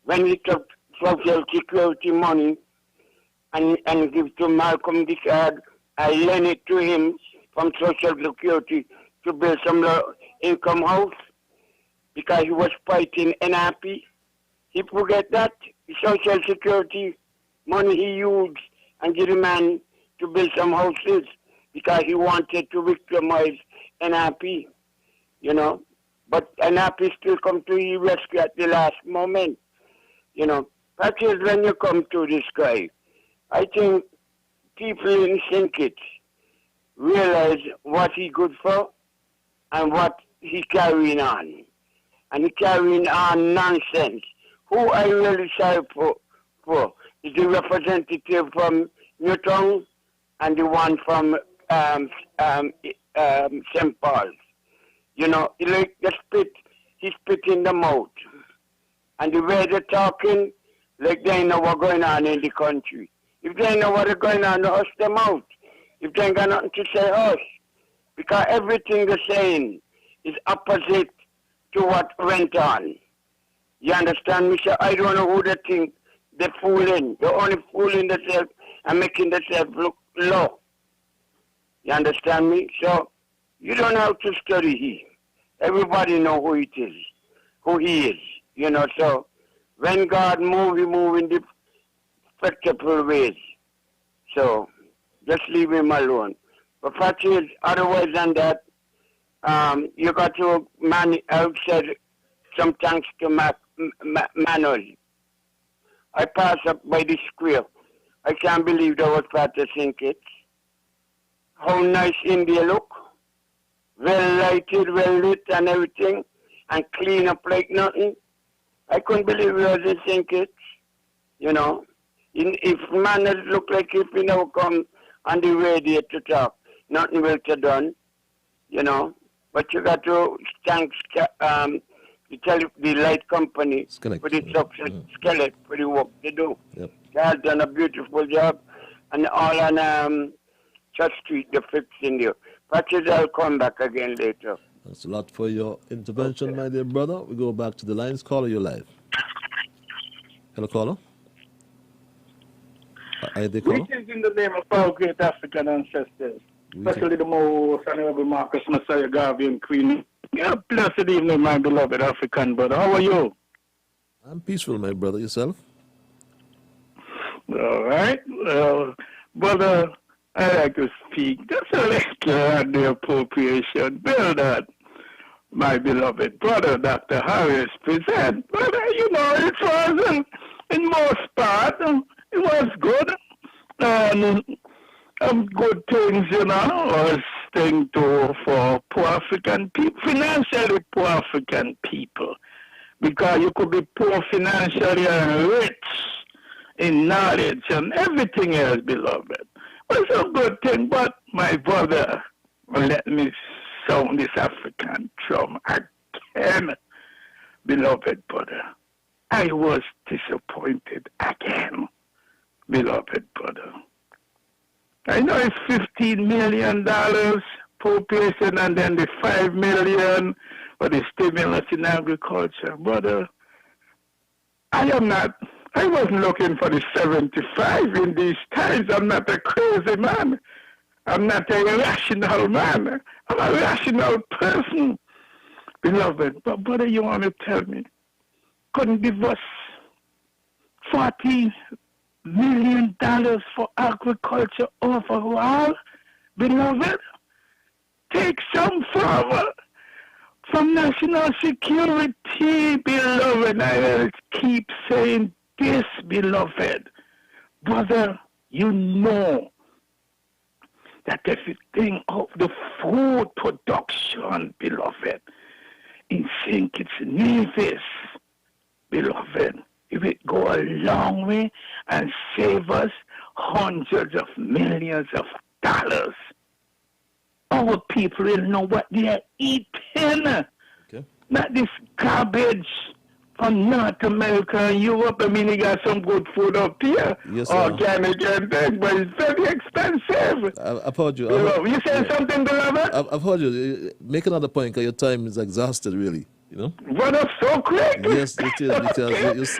S16: when he took Social Security money and give to Malcolm Gishard, I lent it to him from Social Security to build some low-income house because he was fighting NRP. He forget that Social Security money he used and give the man to build some houses because he wanted to victimize NRP, you know. But NRP still come to his rescue at the last moment, you know. That is when you come to this guy. I think people in St. Kitts realize what he good for and what he carrying on. And he carrying on nonsense. Who I really sorry for is the representative from Newtown and the one from St. Paul's. You know, like the spit, he spit in the mouth. And the way they're talking, like they know what's going on in the country. If they know what's going on, hush them out. If they ain't got nothing to say, hush. Because everything they're saying is opposite to what went on. You understand me, sir? I don't know who they think they're fooling. They're only fooling themselves and making themselves look low. You understand me? So you don't have to study here. Everybody know who it is, who he is. You know, so when God move, he move in the spectacle ways. So just leave him alone. But fact is, otherwise than that, you got to I've said some thanks to Manuel. I passed up by the square. I can't believe that was part of St. Kitts. How nice India look. Well lighted, well lit and everything. And clean up like nothing. I couldn't believe it was in St. Kitts. You know. If Manuel look like if he never come on the radio to talk, nothing will be done. You know. But you got to thank the light company for the success, Skillet, for the work they do.
S4: Yep.
S16: They have done a beautiful job. And all on Church Street, the fixing there. Patches, I'll come back again later.
S4: Thanks a lot for your intervention, my dear brother. We go back to the lines. Caller, you're live. Hello, caller. Are they caller?
S17: Greetings in the name of our great African ancestors, especially the most honorable Marcus Messiah Garvey and Queen. Yeah, blessed evening, my beloved African brother. How are you?
S4: I'm peaceful, my brother. Yourself?
S17: All right. Brother, I like to speak just a little on the appropriation bill that my beloved brother, Dr. Harris, present. But, you know, it was, in most part, it was good. Good things, you know, was thing to for poor African people, financially poor African people. Because you could be poor financially and rich in knowledge and everything else, beloved. It's a good thing, but my brother, let me sound this African drum again, beloved brother. I was disappointed again, beloved brother. I know it's $15 million appropriation and then the $5 million for the stimulus in agriculture. Brother, I wasn't looking for the 75 in these times. I'm not a crazy man. I'm not a irrational man. I'm a rational person, beloved. But brother, you want to tell me, couldn't give us $40 million for agriculture overall, beloved? Take some from national security, beloved. I will keep saying this, beloved. Brother, you know that everything of the food production, beloved, in St. Kitts Nevis, beloved, it will go a long way and save us hundreds of millions of dollars. Our people will know what they are eating.
S4: Okay.
S17: Not this garbage from North America and Europe. I mean, you got some good food up here.
S4: Yes, sir.
S17: Organic and things, but it's very expensive.
S4: I've heard you.
S17: You saying something, beloved?
S4: I've heard you. Make another point because your time is exhausted, really. You know?
S17: Brother, so quick.
S4: Yes, it is.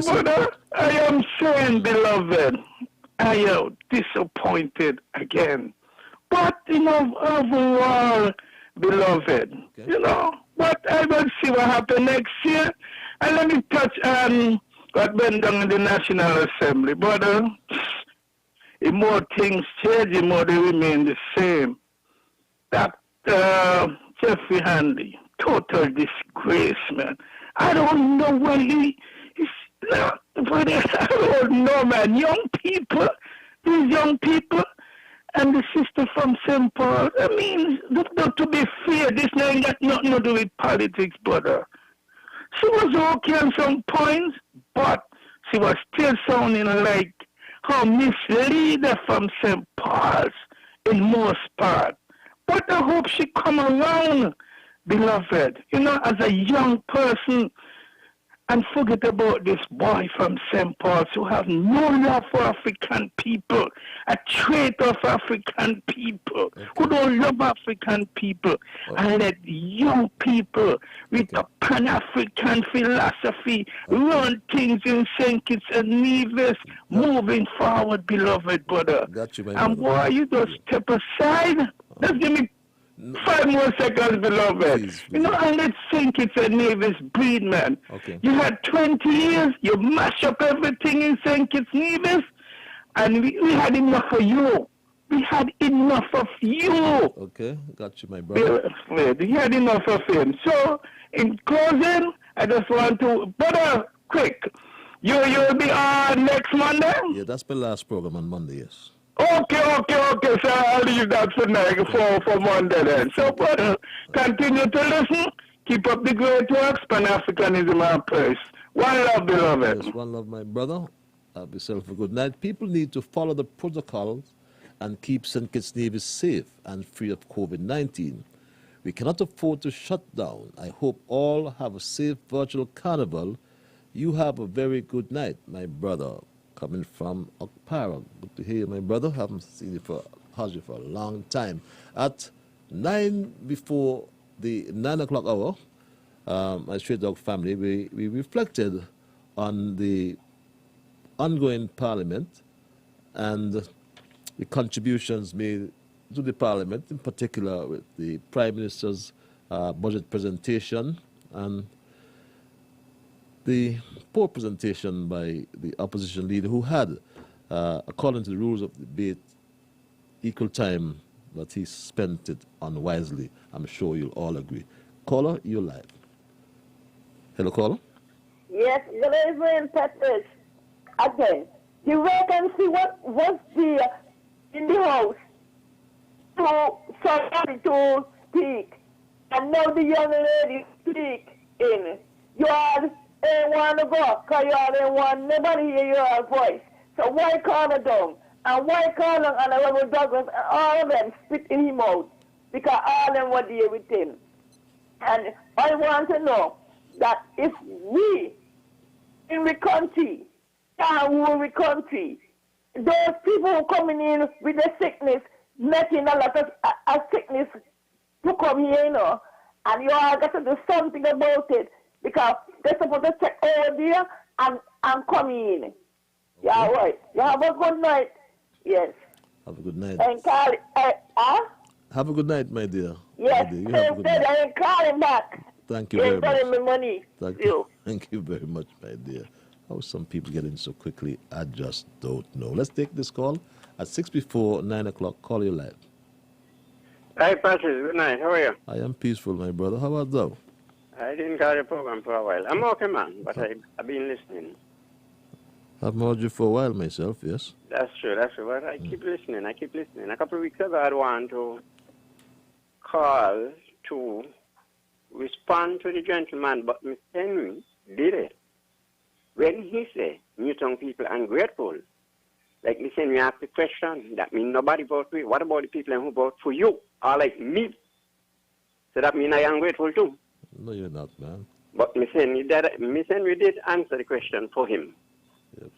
S17: So, brother, I am saying, beloved, I am disappointed again. But, overall, beloved, but I will see what happens next year. And let me touch on what went down in the National Assembly. Brother, if more things change, the more they remain the same. That Jeffrey Handy, total disgrace, man. I don't know what I don't know, man. These young people, and the sister from St. Paul, I mean, to be fair, this ain't got nothing to do with politics, brother. She was okay on some points, but she was still sounding like her misleader from St. Paul's in most part. But I hope she come around, beloved, as a young person, and forget about this boy from St. Paul's who have no love for African people, a traitor of African people, who don't love African people, and let young people with a Pan-African philosophy run things in St. Kitts and Nevis, moving forward, beloved brother.
S4: Got you, my
S17: and boy, you just step aside. Just give me 5 more seconds, beloved.
S4: Please.
S17: And let's think it's a Nevis breed, man.
S4: Okay.
S17: You had 20 years, you mash up everything in St. Kitts Nevis, and we had enough of you. We had enough of you.
S4: Okay, got you, my brother.
S17: We had enough of him. So, in closing, I just want to, brother, quick, you'll be on next Monday?
S4: Yeah, that's my last program on Monday, yes.
S17: Okay, so I'll leave that for Monday then. So, brother, continue to listen. Keep up the great works. Pan-Africanism our place. One love, beloved.
S4: Yes, one love, my brother. Have yourself a good night. People need to follow the protocols and keep St. Kitts Nevis safe and free of COVID-19. We cannot afford to shut down. I hope all have a safe virtual carnival. You have a very good night, my brother. Coming from Okpara. Good to hear you, my brother. Haven't seen you for a long time. At 9 before the 9 o'clock hour, my Straight Dog family, we reflected on the ongoing Parliament and the contributions made to the Parliament, in particular with the Prime Minister's budget presentation and the poor presentation by the opposition leader who had, according to the rules of debate, equal time, but he spent it unwisely. I'm sure you'll all agree. Caller, you're live. Hello, caller?
S13: Yes, good evening, Patrick. Again, the vacancy was there in the house to somebody to speak, and now the young lady speak in. You all ain't want to go, because you all ain't want nobody hear your voice. So why call her down? And why call her and Honorable Douglas and all of them spit in him out? Because all of them were there with him. And I want to know that if we in the country can't rule the country, those people who coming in with the sickness, making a lot of sickness to come here, and you all got to do something about it, because they're supposed to check over there and come in. Okay. Yeah, right. You have a good night. Yes.
S4: Have a good night.
S13: And call
S4: Have a good night, my dear.
S13: Yes,
S4: my dear.
S13: I ain't calling back.
S4: Thank you very much.
S13: Me money.
S4: Thank you very much, my dear. How some people get in so quickly, I just don't know. Let's take this call at 6 before 9 o'clock. Call you live.
S16: Hi, Patrick. Good night. How are you?
S4: I am peaceful, my brother. How about thou?
S16: I didn't call the program for a while. I'm okay, man, but I've been listening.
S4: I've heard you for a while myself, yes.
S16: That's true. But I keep listening. A couple of weeks ago, I had one to call to respond to the gentleman, but Mr. Henry did it. When he said, Newton people ungrateful, like Mr. Henry asked the question, that means nobody vote for you. What about the people who vote for you? Or like me? So that means I am ungrateful too.
S4: No, you're not, man.
S16: But Miss Henry did answer the question for him.
S4: Yep.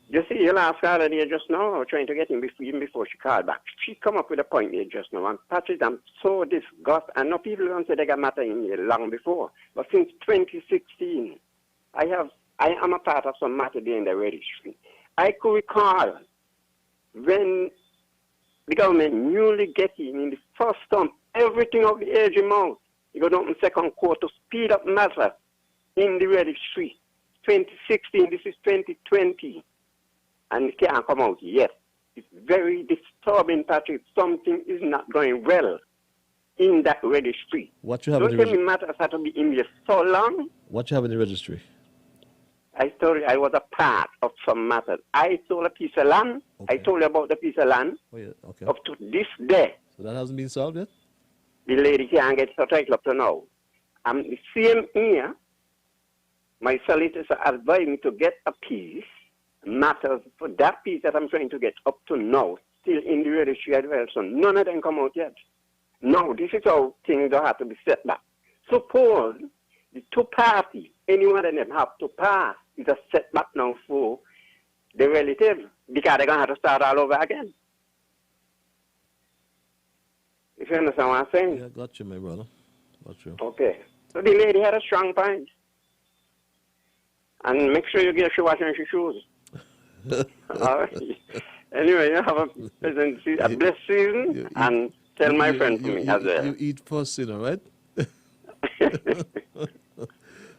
S16: You see, your last caller there just now, trying to get him even before she called back. She come up with a point there just now. And Patrick, I'm so disgusted. I know people don't say they got matter in here long before. But since 2016, I am a part of some matter there in the registry. I could recall when the government newly getting in the first term, everything of the age amount. You go down in second court to speed up matters in the registry. 2016, this is 2020. And it can't come out yet. It's very disturbing, Patrick. Something is not going well in that registry.
S4: What you have
S16: Don't
S4: in the
S16: tell me matters have to be in here so long.
S4: What you have in the registry?
S16: I told you I was a part of some matters. I sold a piece of land. Okay. I told you about the piece of land.
S4: Oh, yeah. Okay.
S16: Up to this day.
S4: So that hasn't been solved yet?
S16: The lady can't get her title up to now. And the same year, my solicitors advised me to get a piece, matters for that piece that I'm trying to get up to now, still in the registry as well. So none of them come out yet. No, this is how things don't have to be set back. Suppose the two parties, any one of them have to pass, is a setback now for the relative, because they're going to have to start all over again. If you understand what I'm saying?
S4: Yeah, got you, my brother. Got you.
S16: Okay. So the lady had a strong point. And make sure you get her washing her shoes. All right. Anyway, you have a blessed season, and tell my friend for me as well.
S4: You eat first, you know, right?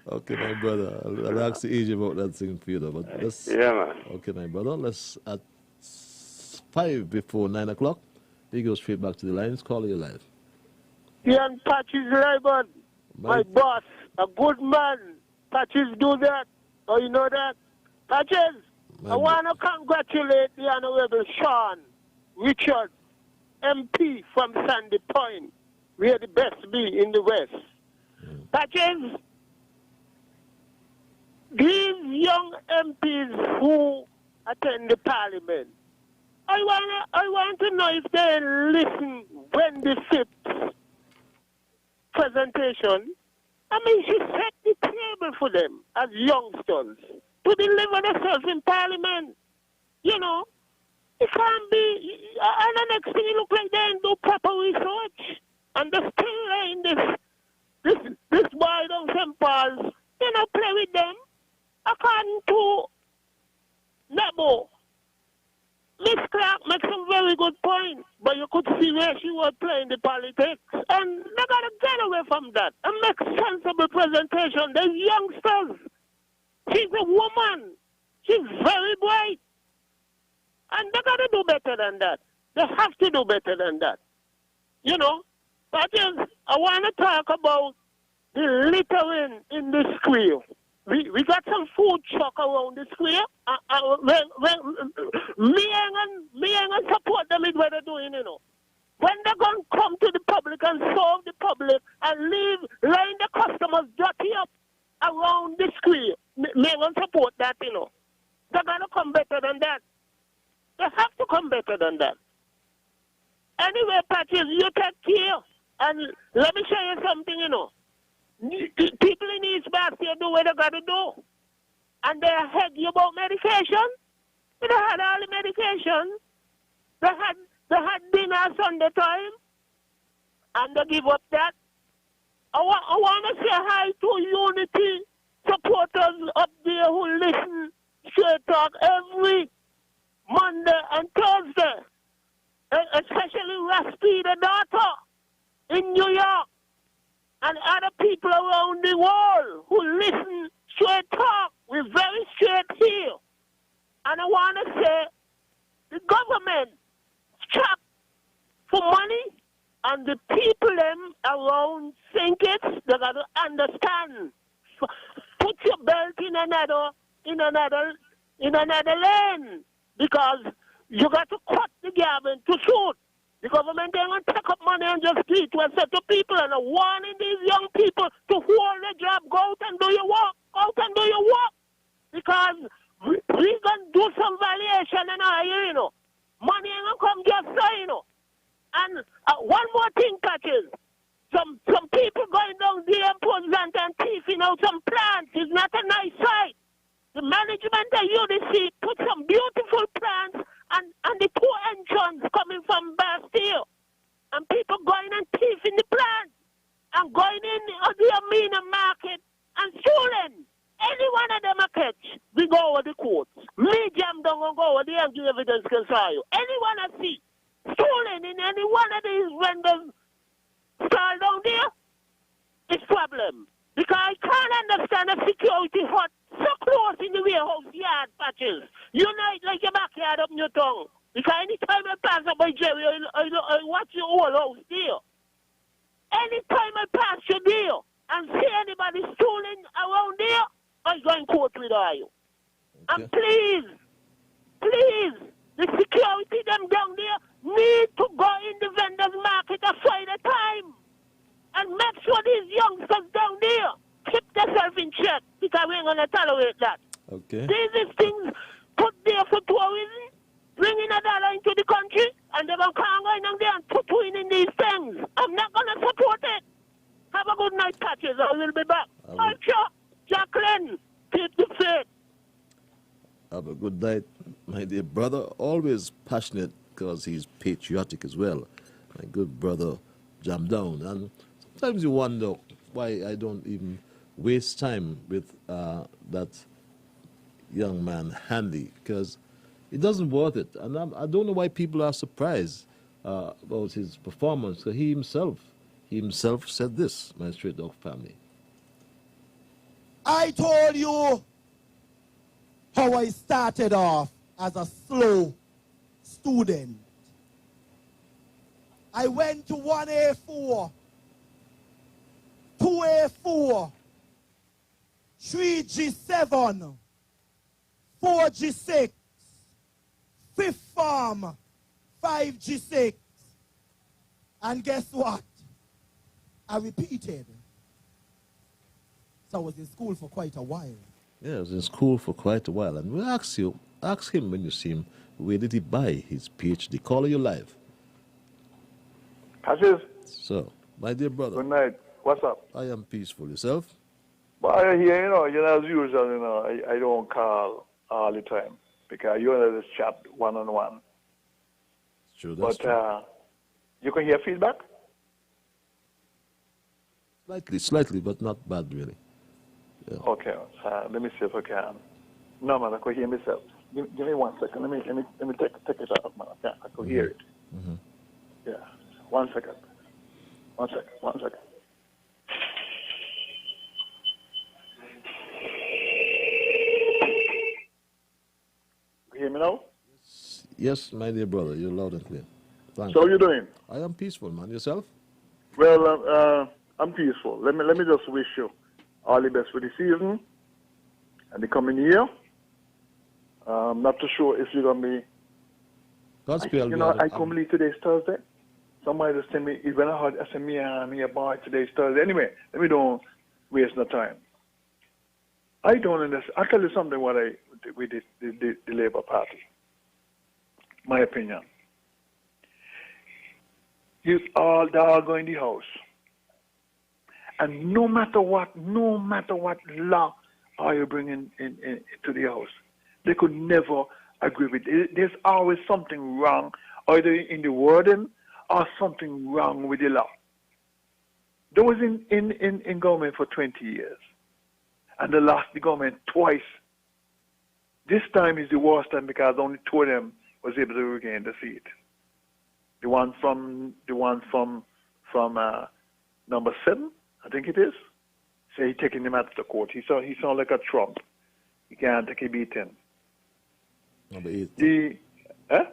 S4: Okay, my brother. I'll ask the age about that thing for you, though. But let's,
S16: yeah, man.
S4: Okay, my brother. Let's at 5 before 9 o'clock. He goes straight back to the lines. Call you live.
S18: Ian Patches Liburd, my boss, a good man. Patches do that. Oh, you know that? Patches, I want to congratulate the Honorable Sean Richard, MP from Sandy Point. We are the best be in the West. Patches, these young MPs who attend the Parliament, I want to know if they listen when the fifth presentation. I mean, she set the table for them as youngsters to deliver themselves in Parliament. You know, it can't be. And the next thing, it look like they ain't do proper research, and they're still laying this boy down St. Paul's. You know, play with them according to Nebo. Miss Clark makes some very good points, but you could see where she was playing the politics. And they got to get away from that and make sensible presentation. They're youngsters. She's a woman. She's very bright. And they got to do better than that. They have to do better than that. You know, but I want to talk about the littering in the square. We got some food truck around the square. Me ain't support them in what they're doing, you know. When they're going to come to the public and serve the public and line the customers dirty up around the square, me ain't support that, you know. They're going to come better than that. They have to come better than that. Anyway, Patches, you take care. And let me show you something, you know. People in East Bastion do what they got to do. And they head you about medication. They had all the medication. They had dinner Sunday time. And they give up that. I want to say hi to Unity supporters up there who listen straight talk every Monday and Thursday. Especially Rusty, the daughter, in New York. And other people around the world who listen straight talk. We're very straight here. And I want to say the government strapped for money And the people them around St. Kitts, they got to understand. Put your belt in another lane, because you got to cut the garment to suit. The government ain't gonna take up money and just do it to a set of people, and warning these young people to hold the job, go out and do your work, because we gonna do some valuation and you know, money ain't gonna come just so, you know. And one more thing, Patches. Some people going down there and putting and thieving out some plants. It's not a nice sight. The management of UDC put some beautiful plants and the two entrance coming from Bastille. And people going and thieving the plants and going in the Amina market and stealing. Any one of them a catch, we go over the courts. Me jam down and go over there and give evidence against you. Anyone I see stolen in any one of these vendors stall down there, it's problem. Because I can't understand a security hut so close in the warehouse yard, Patches. You know it like your backyard up in your tongue. Because anytime I pass up by Jerry, I watch your whole house there. Anytime I pass you there and see anybody stealing around there, I go in court with you. Okay. And please, the security them down there need to go in the vendors market a Friday time and make sure these youngsters down there keep themselves in check, because we ain't going to tolerate that.
S4: Okay.
S18: These things put there for tourism, bringing $1 into the country, and they're going to come going down there and put in these things. I'm not going to support it. Have a good night, Patches. I will be back. Sure. Jacqueline, keep the faith.
S4: Have a good night, my dear brother. Always passionate because he's patriotic as well. My good brother, Jam Down. And sometimes you wonder why I don't even waste time with that young man, Handy, because it doesn't worth it. And I don't know why people are surprised about his performance. He himself said this, my Straight Dog family.
S19: I told you how I started off as a slow student. I went to 1A4, 2A4, 3G7, 4G6, 5th Farm, 5G6. And guess what? I repeated. So I was in school for quite a while.
S4: Yeah, I was in school for quite a while. And we'll ask him when you see him, where did he buy his PhD? Caller, you live.
S20: Patches.
S4: So, my dear brother.
S20: Good night. What's up?
S4: I am peaceful. Yourself?
S20: Well, I hear, as usual, I don't call all the time because you know this chat one-on-one.
S4: True, that's true.
S20: But you can hear feedback?
S4: Slightly, but not bad, really. Yeah.
S20: Okay, let me see if I can. No, man, I could hear myself. Give me 1 second. Let me take it out, man. I could hear it.
S4: Mm-hmm.
S20: Yeah. 1 second. 1 second. You hear me now?
S4: Yes, my dear brother, you're loud and clear. Thanks.
S20: So how you doing?
S4: I am peaceful, man. Yourself?
S20: Well, I'm peaceful. Let me just wish you all the best for the season and the coming year. I'm not too sure if you're going to be...
S4: Godspeed.
S20: I come late. Today's Thursday. Somebody just tell me, even I heard, I said, me, boy, today's Thursday. Anyway, let me don't waste no time. I don't understand. I'll tell you something with the Labour Party. My opinion. They're all going to the House. And no matter what law are you bringing in to the House, they could never agree with it. There's always something wrong, either in the wording or something wrong with the law. They was in government for 20 years, and they lost the government twice. This time is the worst time because only two of them was able to regain the seat. The one from number 7, I think it is. So he taking him out to the court. He sound like a Trump. He can't take a beating.
S4: Number 8.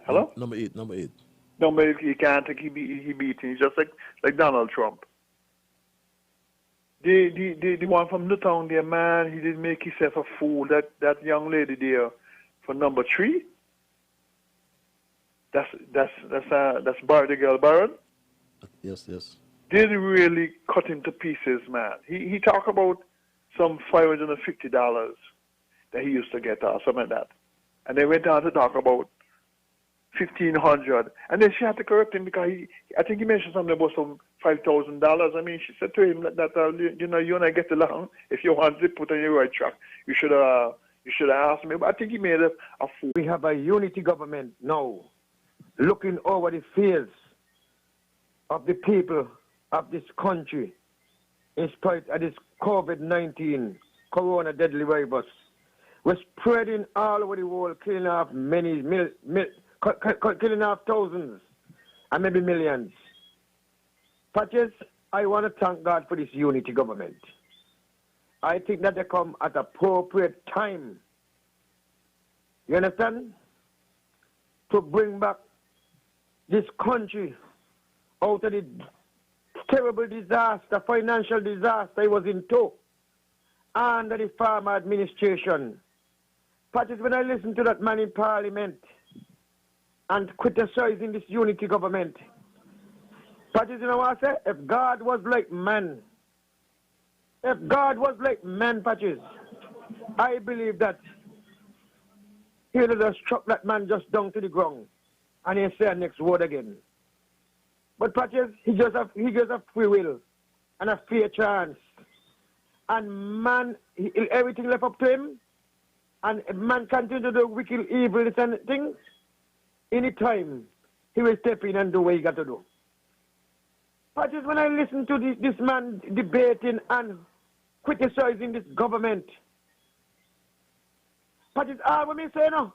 S20: Hello?
S4: Number 8.
S20: No, but he can't think he beating. He's just like Donald Trump. The one from Newtown there, man, he did make himself a fool. That young lady there for number 3. That's the girl Baron.
S4: Yes.
S20: Did really cut him to pieces, man. He talked about some $550 that he used to get or something like that. And they went on to talk about $1,500. And then she had to correct him because I think he mentioned something about some $5,000. I mean, she said to him that you and I get along. If you want to put on your right track, you should have asked me. But I think he made a fool.
S21: We have a unity government now, looking over the fears of the people of this country in spite of this COVID-19 corona deadly virus. We're spreading all over the world, killing off killing off thousands and maybe millions. Patches, I want to thank God for this unity government. I think that they come at appropriate time. You understand? To bring back this country out of the terrible disaster, financial disaster it was into under the former administration. Patches, when I listen to that man in Parliament and criticizing this unity government, Patches, you know what I say? If God was like man, Patches, I believe that he would have struck that man just down to the ground and he'll say the next word again. But Patches, he just have free will and a fair chance. And man, everything left up to him. And man continue to do wicked, evil, and things. Any time, he will step in and do what he got to do. Patches, when I listen to this man debating and criticizing this government, Patches, all what me say now,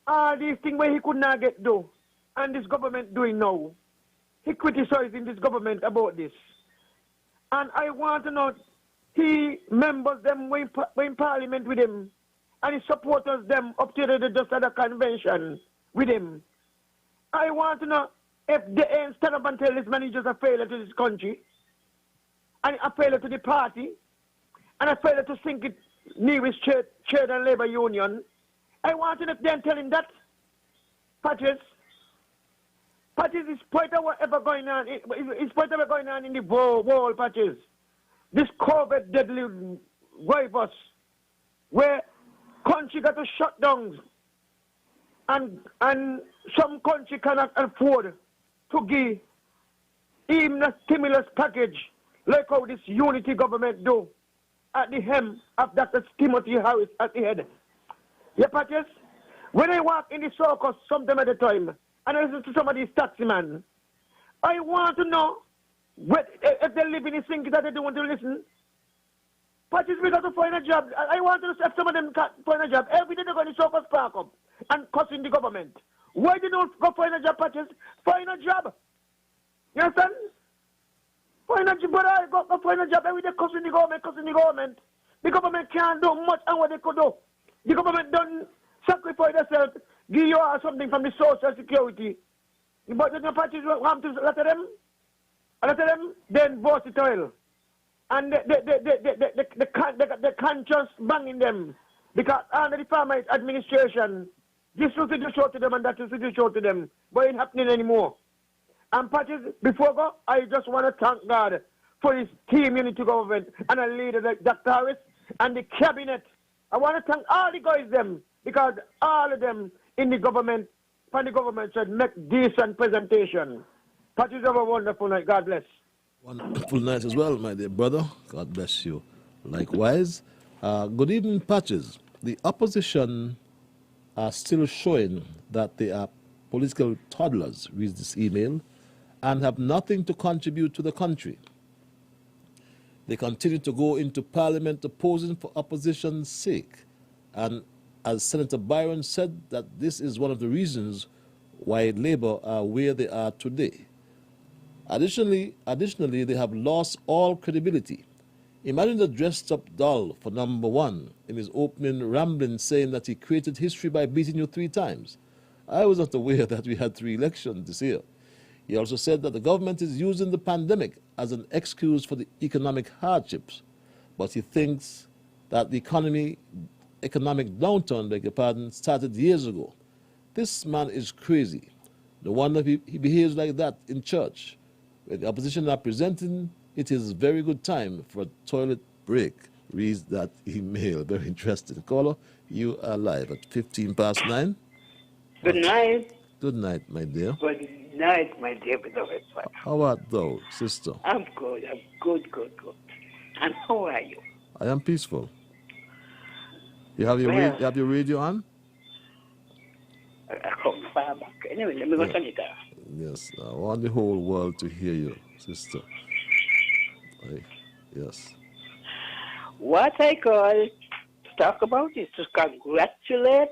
S21: all these things where he could not get do, and this government doing now, he criticizing this government about this. And I want to know, he members them were in Parliament with him, and he supporters them up to the just at the convention with him. I want to know if they ain't stand up and tell this man he's just a failure to this country, and a failure to the party, and a failure to sink it nearest trade and labor union. I want to know if they ain't telling that. Patches, in spite of whatever going on, in spite of what's going on in the world, Patches, this COVID deadly virus, where country got to shut down, and some country cannot afford to give even a stimulus package like how this unity government do at the hem of Dr. Timothy Harris at the head. Yeah, Patches, when I walk in the circus sometime at a time, and I listen to some of these taxi men, I want to know if they live in the sink that they don't want to listen. Patches, we got to find a job. I want to know if some of them can't find a job. Every day they're going to circus park up and cussing the government. Why they don't go find a job, Patches? Find a job. You understand? Find a job, but I go find a job. Every day cussing the government. The government can't do much and what they could do. The government don't sacrifice themselves, give you something from the social security. But the Patches want to let them, then versatile. And the conscience banging them. Because under the farmer administration, this was to show to them and that was to show to them. But it ain't happening anymore. And Patches, before I go, I just want to thank God for his team unity government and a leader like Dr. Harris and the cabinet. I want to thank all the guys them because all of them in the government, from the government should make decent presentation. Patches, have a wonderful night. God bless.
S4: Wonderful night as well, my dear brother. God bless you. Likewise. Good evening, Patches. The opposition are still showing that they are political toddlers, reads this email, and have nothing to contribute to the country. They continue to go into Parliament opposing for opposition's sake. And as Senator Byron said, that this is one of the reasons why Labour are where they are today. Additionally, they have lost all credibility. Imagine the dressed-up doll for number one in his opening rambling saying that he created history by beating you 3 times. I was not aware that we had 3 elections this year. He also said that the government is using the pandemic as an excuse for the economic hardships, but he thinks that the economic downturn, beg your pardon, started years ago. This man is crazy. No wonder he behaves like that in church. When the opposition are presenting, it is a very good time for a toilet break. Reads that email. Very interesting. Caller, you are live at 9:15.
S1: Good night.
S4: Good night, my dear.
S1: Good night, my dear beloved father.
S4: How art thou, sister?
S1: I'm good. I'm good. And how are you?
S4: I am peaceful. You have your
S1: Well,
S4: you have your radio on?
S1: I come far back. Anyway, let me go turn it off.
S4: Yes. I want the whole world to hear you, sister. Yes.
S1: What I call to talk about is to congratulate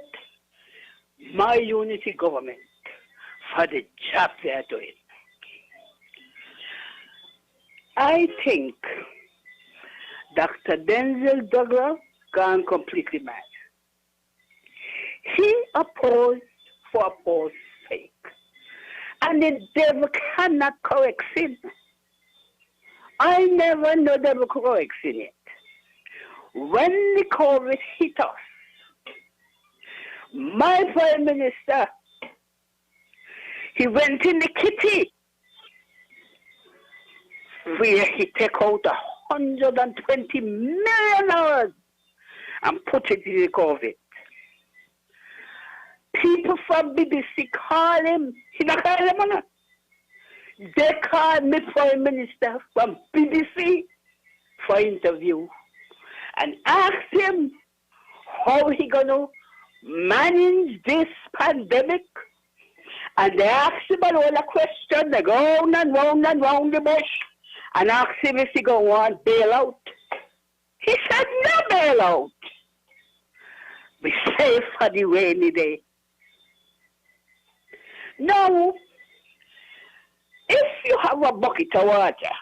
S1: my unity government for the job they are doing. I think Dr. Denzel Douglas gone completely mad. He opposed for opposed's sake. And the devil cannot correct sin. I never know devil corrects in it. When the COVID hit us, my Prime Minister, he went in the kitty where he took out $120 million and put it in the COVID. People from BBC call him. He not call him, no. They called me Prime Minister from BBC for interview and asked him how he gonna manage this pandemic. And they asked him all the questions. They go round and round and round the bush and asked him if he gonna want bailout. He said no bailout. We save for the rainy day. Now, if you have a bucket of water,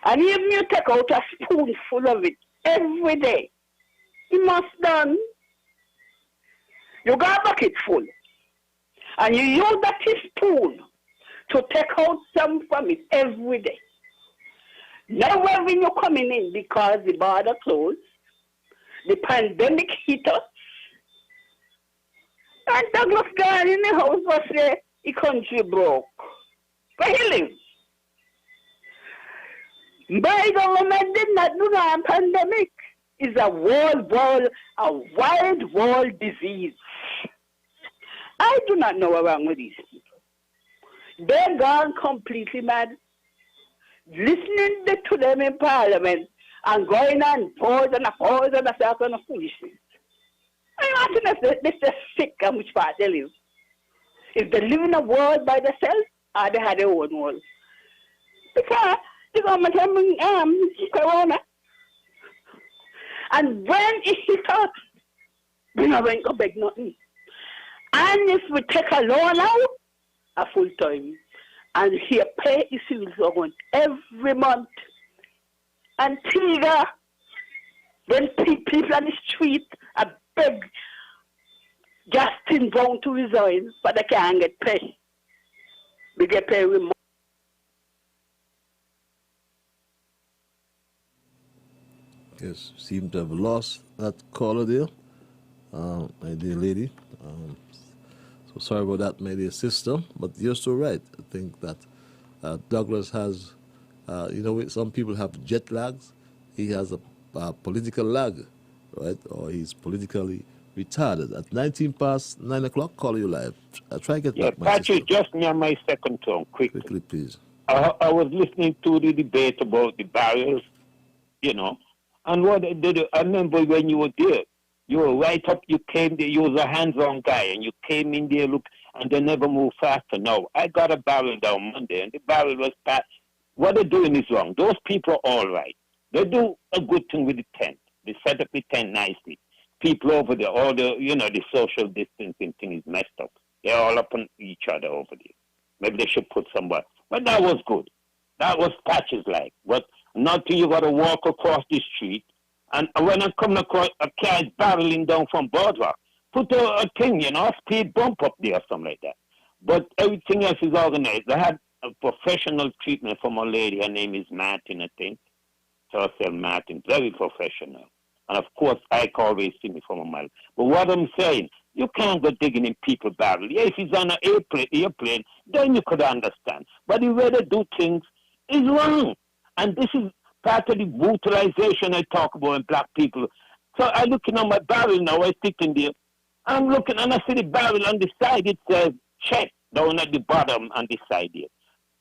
S1: and even you take out a spoonful of it every day, you must done. You got a bucket full, and you use that spoon to take out some from it every day. Now revenue coming in because the border closed, the pandemic hit us, and Douglas gone in the house was say the country broke. Where he lives. My government did not do that pandemic. It's a wild world disease. I do not know what's wrong with these people. They're gone completely mad. Listening to them in Parliament and going on pause and a start on a foolishness. I'm asking if they're sick and which part they live. If they live in a world by themselves, or they had their own world. Because the government has corona. And when it hit us, we not going to beg nothing. And if we take a loan out, a full time, and he pay his civil servant every month. And Tiga, when people on the street are beg Justin Brown to resign, but they can't get paid. They get paid with money.
S4: Yes, seem to have lost that caller there, my dear lady. So sorry about that, my dear sister, but you're so right. I think that Douglas has, some people have jet lags. He has a political lag, right? Or he's politically retarded. At 9 o'clock, call you live. I'll try to get back, my
S22: Patrick,
S4: sister.
S22: just me on my second turn,
S4: Quickly, please.
S22: I was listening to the debate about the barrels, and what they did, I remember when you were there, you were right up, you came there, you was a hands-on guy, and you came in there, look, and they never moved faster. No, I got a barrel down Monday, and the barrel was passed. What they're doing is wrong. Those people are all right. They do a good thing with the tent. They set up the tent nicely. People over there, all the, the social distancing thing is messed up. They're all up on each other over there. Maybe they should put somewhere. But that was good. That was patches like. But not till you got to walk across the street. And when I'm coming across, a car is barreling down from Boardwalk. put a thing, you know, a speed bump up there or something like that. But everything else is organized. I had a professional treatment from a lady. Her name is Martin, I think. Martin, very professional. And of course, I can always see me from a mile. But what I'm saying, you can't go digging in people's barrel. Yeah, if it's on an airplane, then you could understand. But the way they do things is wrong. And this is part of the brutalization I talk about in black people. So I'm looking at my barrel now, I stick in there. I'm looking and I see the barrel on the side, it says check down at the bottom on the side here.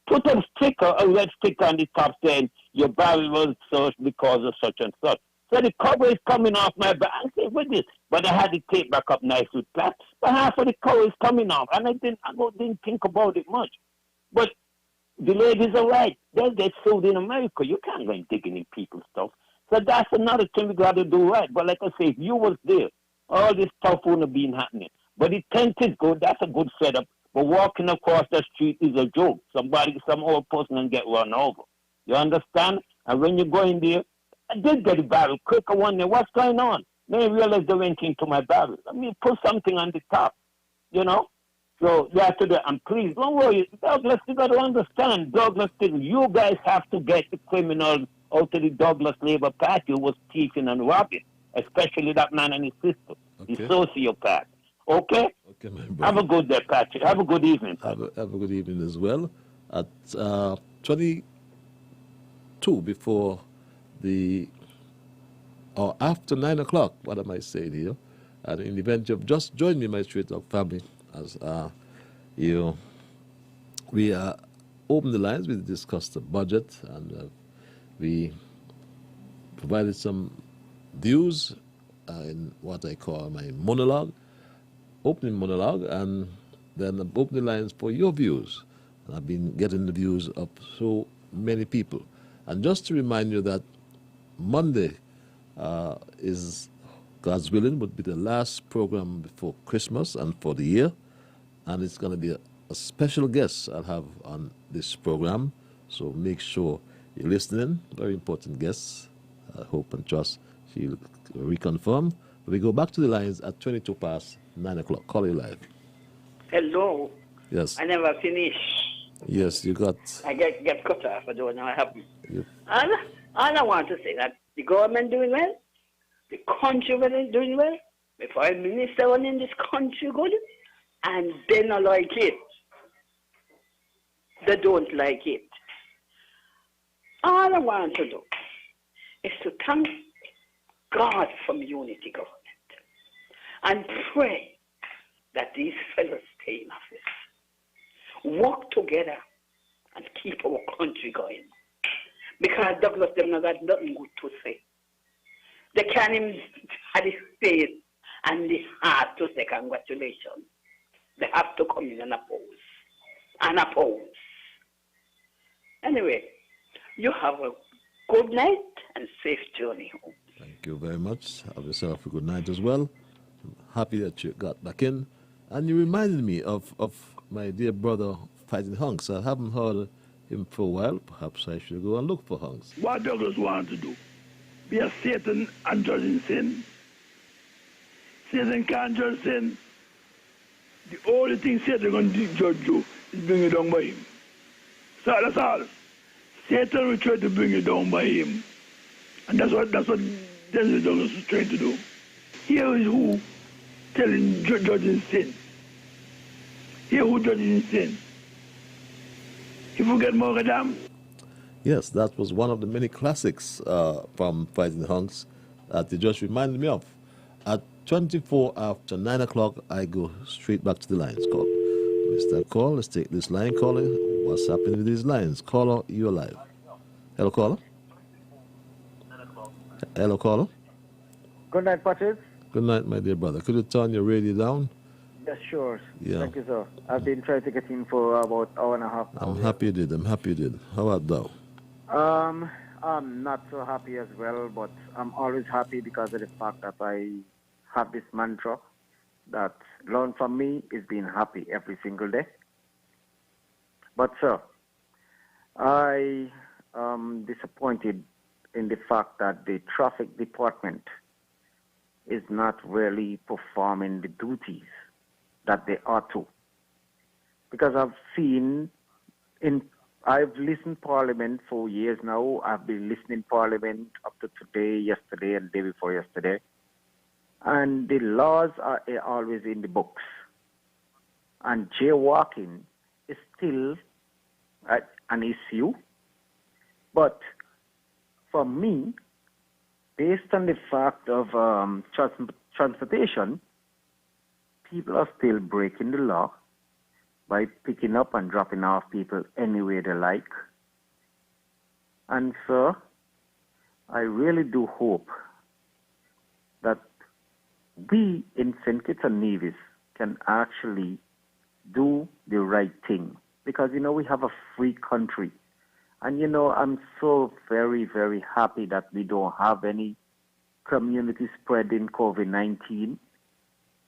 S22: Put a sticker, a red sticker on the top saying your barrel was searched because of such and such. So the cover is coming off my back. I said, what this? But I had it taped back up nice with plastic. But half of the cover is coming off. And I didn't think about it much. But the ladies are right. They'll get sued in America. You can't go and digging in people's stuff. So that's another thing we got to do right. But like I say, if you was there, all this stuff wouldn't have been happening. But the tent is good. That's a good setup. But walking across the street is a joke. Some old person can get run over. You understand? And when you go in there, I did get a barrel quick. I wonder what's going on. Then I realized they went into my barrel. I mean, put something on the top, you know? So you have to do it. And please, don't worry. Douglas, you got to understand. Douglas, you guys have to get the criminals out of the Douglas Labour Party who was thieving and robbing, especially that man and his sister, the sociopath. Okay?
S4: Okay, my brother.
S22: Have a good day, Patrick. Have a good evening, Patrick.
S4: Have a good evening as well. At 22 before or after 9 o'clock, what am I saying here? And in the event you've just joined me, my Straight Talk family, as we opened the lines, we discussed the budget, and we provided some views in what I call my opening monologue, and then I opened the lines for your views. And I've been getting the views of so many people. And just to remind you that Monday is, God's willing, would be the last program before Christmas and for the year. And it's going to be a special guest I'll have on this program. So make sure you're listening. Very important guest. I hope and trust she'll reconfirm. We go back to the lines at 22 past 9 o'clock. Call you live.
S1: Hello.
S4: Yes.
S1: I never finish.
S4: Yes, you got...
S1: I get cut off. I don't know what happened.
S4: Yep.
S1: All I want to say that the government doing well, the country doing well, the Prime Minister running this country good, and they don't like it. They don't like it. All I want to do is to thank God from unity government and pray that these fellows stay in office. Work together and keep our country going. Because Douglas, them not got nothing good to say. They can't even have the faith and the heart to say congratulations. They have to come in and oppose. Anyway, you have a good night and safe journey home.
S4: Thank you very much. Have yourself a good night as well. I'm happy that you got back in. And you reminded me of my dear brother fighting Hunks. I haven't heard him for a while. Perhaps I should go and look for Hunks.
S2: What Douglas wanted to do? Be a Satan and judging sin. Satan can't judge sin. The only thing Satan going to judge you is bring you down by him. So that's all. Satan will try to bring you down by him. And that's what Denzel Douglas is trying to do. Here is who telling judging sin. Here who judging sin. If you get more of them.
S4: Yes, that was one of the many classics from Fighting Hunks that you just reminded me of. At 24 after 9 o'clock, I go straight back to the lines. Call. Mr. Call, let's take this line. Caller, what's happening with these lines? Caller, you're live. Hello, caller. Hello, caller.
S3: Good night, Patrick.
S4: Good night, my dear brother. Could you turn your radio down?
S3: Yes, sure.
S4: Yeah.
S3: Thank you, sir. I've been trying to get in for about an hour and a half now.
S4: I'm happy you did. How about thou?
S3: I'm not so happy as well, but I'm always happy because of the fact that I have this mantra that learn from me is being happy every single day. But, sir, I am disappointed in the fact that the traffic department is not really performing the duties that they ought to. Because I've listened Parliament for years now. I've been listening Parliament up to today, yesterday, and the day before yesterday. And the laws are always in the books. And jaywalking is still an issue. But for me, based on the fact of transportation, people are still breaking the law by picking up and dropping off people any way they like. And so, I really do hope that we in St. Kitts and Nevis can actually do the right thing. Because, we have a free country. And, I'm so very, very happy that we don't have any community spread in COVID-19.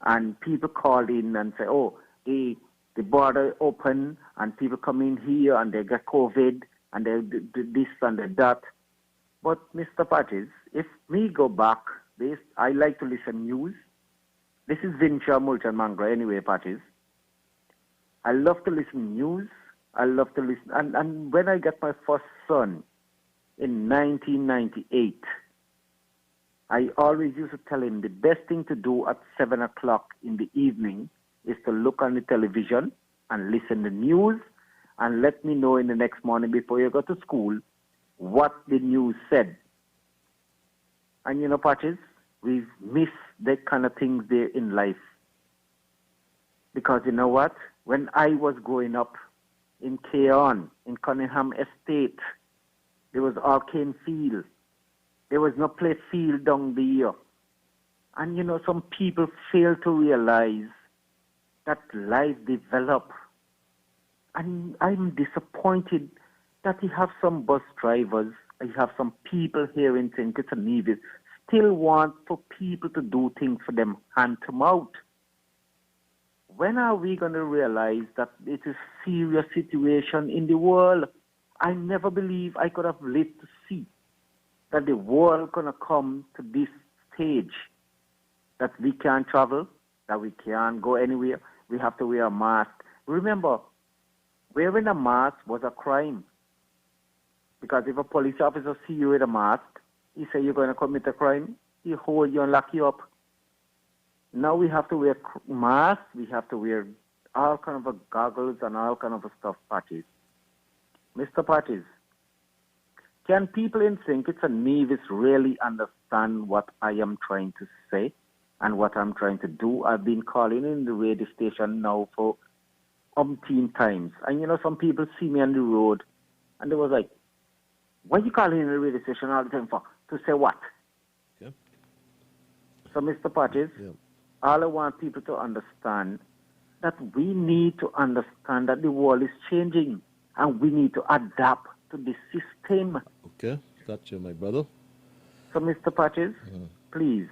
S3: And people call in and say, oh, the border open and people come in here and they get COVID and they do this and they that. But, Mr. Pattis, if me go back, I like to listen news. This is Vincia Multan Mangra anyway, Pattis. I love to listen news. I love to listen. And when I got my first son in 1998, I always used to tell him the best thing to do at 7 o'clock in the evening is to look on the television and listen to news and let me know in the next morning before you go to school what the news said. And Patches, we've missed that kind of things there in life. Because you know what? When I was growing up in Keon, in Cunningham Estate, there was arcane field. There was no play field down there. And some people fail to realize that life develop. And I'm disappointed that you have some bus drivers, you have some people here in St. Kitts and Nevis still want for people to do things for them hand to mouth. When are we going to realize that it is a serious situation in the world? I never believe I could have lived to see that the world going to come to this stage that we can't travel, that we can't go anywhere, we have to wear a mask. Remember, wearing a mask was a crime. Because if a police officer see you with a mask, he say you're going to commit a crime, he hold you and lock you up. Now we have to wear masks, we have to wear all kind of goggles and all kind of stuff, Patches. Mr. Patches, can people in St. Kitts and Nevis really understand what I am trying to say and what I'm trying to do? I've been calling in the radio station now for umpteen times. And some people see me on the road and they was like, what are you calling in the radio station all the time for? To say what? Yeah. So, Mr. Patches, all I want people to understand that we need to understand that the world is changing and we need to adapt to the system.
S4: Okay, got you, my brother.
S3: So, Mr. Patches, please,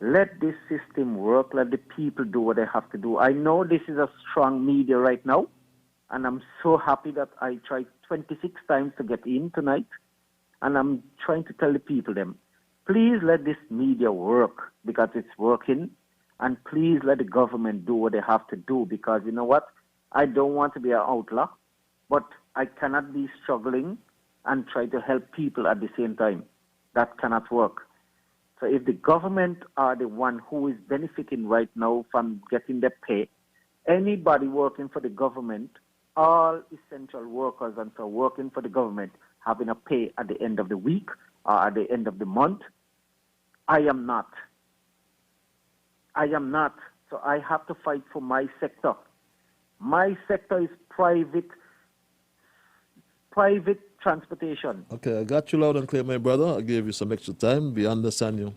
S3: let this system work. Let the people do what they have to do. I know this is a strong media right now, and I'm so happy that I tried 26 times to get in tonight, and I'm trying to tell the people them, please let this media work because it's working, and please let the government do what they have to do because you know what? I don't want to be an outlaw, but I cannot be struggling and try to help people at the same time. That cannot work. So if the government are the one who is benefiting right now from getting their pay, anybody working for the government, all essential workers and so working for the government having a pay at the end of the week or at the end of the month, I am not. I am not. So I have to fight for my sector. My sector is private transportation.
S4: Okay, I got you loud and clear, my brother. I gave you some extra time. We understand you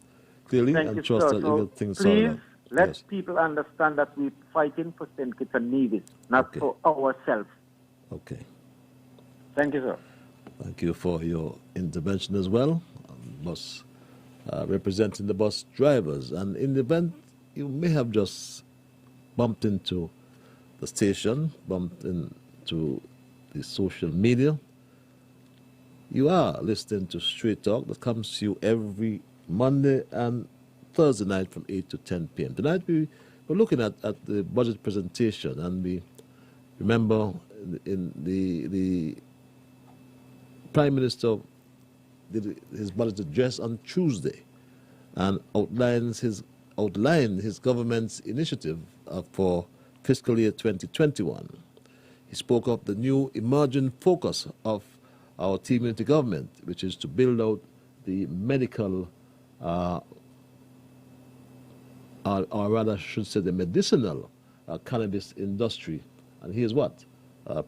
S4: clearly.
S3: Thank
S4: and
S3: you,
S4: trust
S3: sir.
S4: that
S3: So
S4: you get things sorted
S3: please
S4: out.
S3: let people understand that we're fighting for St. Kitts and Nevis, not for ourselves.
S4: Okay.
S3: Thank you, sir.
S4: Thank you for your intervention as well. Bus representing the bus drivers. And in the event you may have just bumped into the station, bumped into the social media, you are listening to Straight Talk that comes to you every Monday and Thursday night from 8 to 10 p.m. Tonight we're looking at the budget presentation, and we remember in the Prime Minister did his budget address on Tuesday and outlined his government's initiative for fiscal year 2021. He spoke of the new emerging focus of our team unity government, which is to build out the medical, or rather I should say the medicinal cannabis industry. And here's what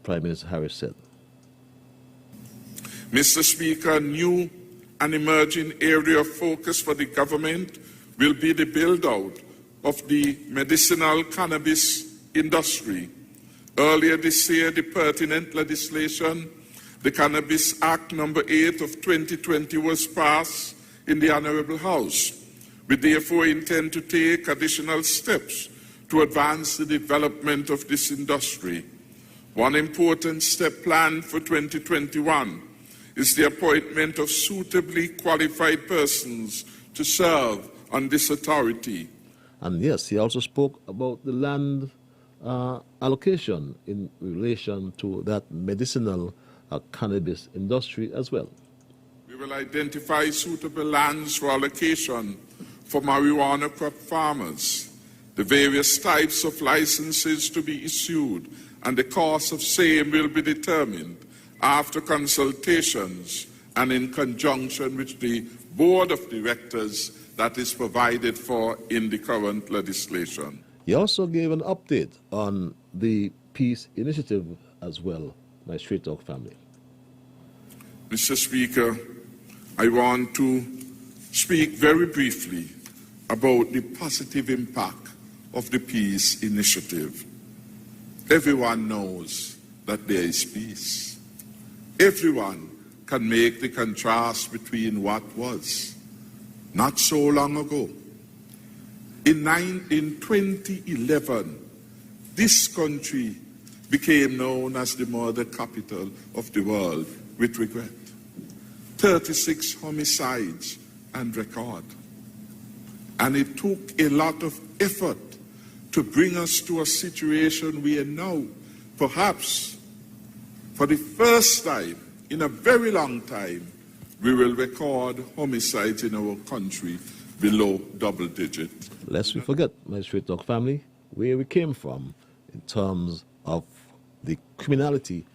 S4: Prime Minister Harris said.
S5: Mr. Speaker, new and emerging area of focus for the government will be the build-out of the medicinal cannabis industry. Earlier this year, the pertinent legislation, the Cannabis Act No. 8 of 2020, was passed in the Honourable House. We therefore intend to take additional steps to advance the development of this industry. One important step planned for 2021 is the appointment of suitably qualified persons to serve on this authority.
S4: And yes, he also spoke about the land allocation in relation to that medicinal cannabis industry as well.
S5: We will identify suitable lands for allocation for marijuana crop farmers, the various types of licenses to be issued, and the cost of same will be determined after consultations and in conjunction with the board of directors that is provided for in the current legislation.
S4: He also gave an update on the peace initiative as well, my Street Talk family.
S5: Mr. Speaker, I want to speak very briefly about the positive impact of the peace initiative. Everyone knows that there is peace. Everyone can make the contrast between what was not so long ago. In 2011, this country became known as the murder capital of the world with regret. 36 homicides and record. And it took a lot of effort to bring us to a situation where now, perhaps for the first time in a very long time, we will record homicides in our country below double digit.
S4: Lest we forget, my Street Talk family, where we came from in terms of the criminality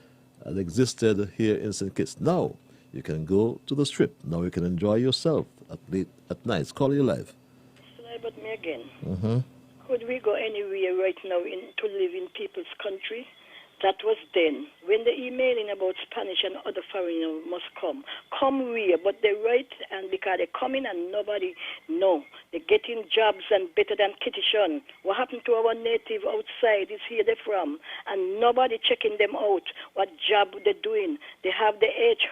S4: that existed here in St. Kitts. Now you can go to the strip. Now you can enjoy yourself late at night. Call you live.
S15: But me again.
S4: Mm-hmm.
S15: Could we go anywhere right now to live in people's country? That was then. When the emailing about Spanish and other foreigners must come where? But they write, and because they come in and nobody know. They're getting jobs and better than Kitishon. What happened to our native outside is here they're from, and nobody checking them out. What job they're doing? They have the H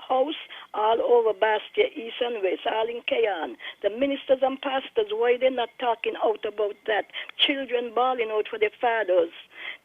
S15: house all over Bastia, East and West, all in Kayan. The ministers and pastors, why they're not talking out about that? Children bawling out for their fathers.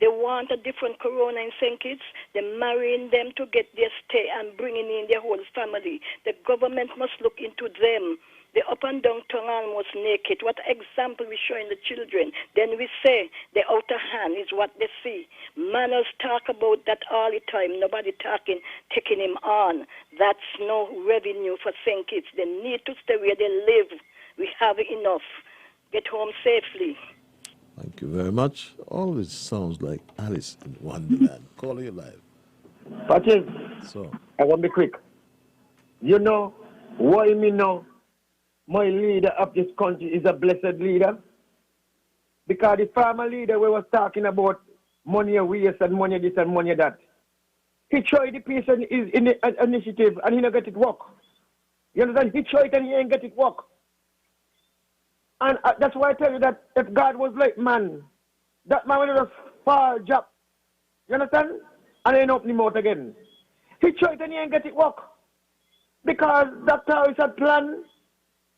S15: They want a different corona in St. Kitts. They're marrying them to get their stay and bringing in their whole family. The government must look into them. They're up and down tongue almost naked. What example we showing the children? Then we say the outer hand is what they see. Manners talk about that all the time. Nobody taking him on. That's no revenue for St. Kitts. They need to stay where they live. We have enough. Get home safely.
S4: Thank you very much. Always sounds like Alice in Wonderland. Call you live.
S21: Patrick,
S4: so
S21: I want to be quick. You know why me know my leader of this country is a blessed leader? Because the former leader we was talking about money waste and money this and money that. He tried the piece in the initiative and he not get it work. You understand? He tried and he ain't get it work. And that's why I tell you that if God was like man, that man would have far job. You understand? And ain't open him out again. He tried and he ain't get it work. Because Dr. Harris had planned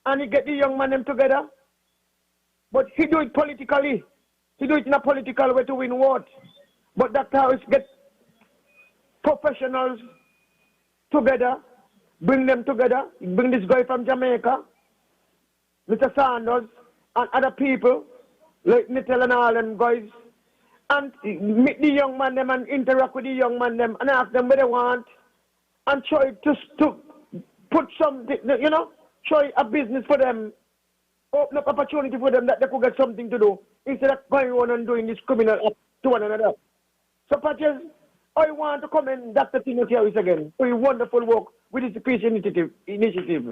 S21: and he get the young man them together. But he do it politically. He do it in a political way to win vote. But Dr. Harris get professionals together, bring them together, bring this guy from Jamaica, Mr. Sanders, and other people, like Nittel and all them guys, and meet the young man them and interact with the young man them and ask them what they want and try to put something, try a business for them, open up opportunity for them that they could get something to do instead of going on and doing this criminal act to one another. So, Patches, I want to commend Dr. Timothy Harris again for your wonderful work with this peace initiative.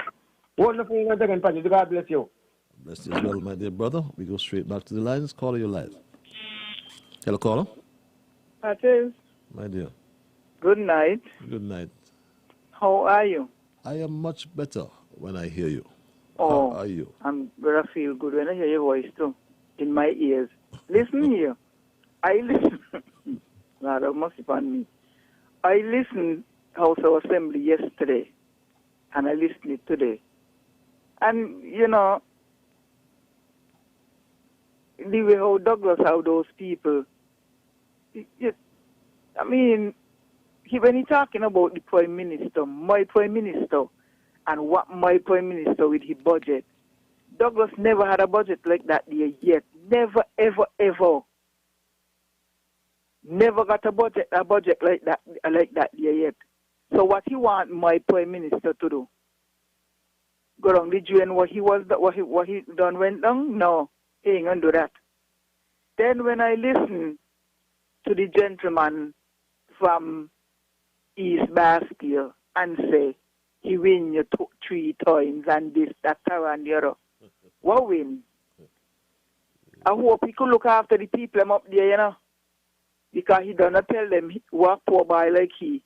S21: Wonderful once again, Patches. God bless you.
S4: Bless you as well, my dear brother. We go straight back to the lines. Caller, you live. Hello, caller.
S6: Patches.
S4: My dear.
S6: Good night.
S4: Good night.
S6: How are you?
S4: I am much better when I hear you.
S6: Oh,
S4: how are you?
S6: I'm gonna feel good when I hear your voice too, in my ears. Listen here. I listen. God, that must be on me. I listened House of Assembly yesterday, and I listened it today. And, the way how Douglas, how those people, when he's talking about the Prime Minister, my Prime Minister, and what my Prime Minister with his budget, Douglas never had a budget like that there yet. Never, ever, ever. Never got a budget like that there yet. So what he want my Prime Minister to do? Go down the drain what he done went down? No, he ain't gonna do that. Then when I listen to the gentleman from East Bastille and say he win you 3 times and this, that, and the other, what win? I hope he could look after the people up there, because he don't tell them what poor boy like he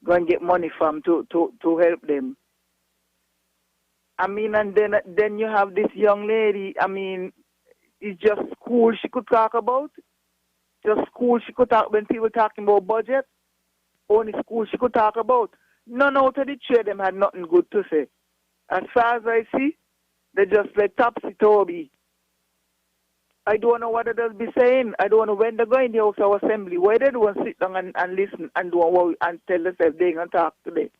S6: go and get money from to help them. And then you have this young lady, it's just school she could talk about. Just school she could talk when people talking about budget. Only school she could talk about. None out of the three of them had nothing good to say. As far as I see, they just like topsy-turvy. I don't know what they does be saying. I don't know when they go in the House of Assembly. Why they don't sit down and listen and and tell themselves they ain't going to talk today.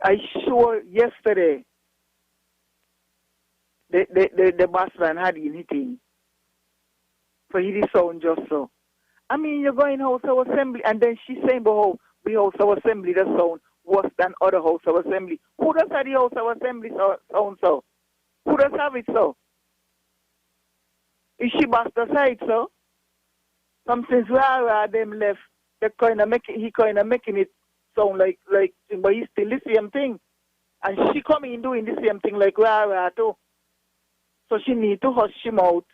S6: I sure yesterday the boss man had anything. So he did sound just so. You're going House of Assembly and then she's saying about the House of Assembly does sound worse than other House of Assembly. Who does have the House of Assembly sound so? Who does have it so? Is she bust aside, so? Something where them left, he kind of making it sound like, but he's still the same thing. And she coming in doing the same thing like rah too. So she need to hush him out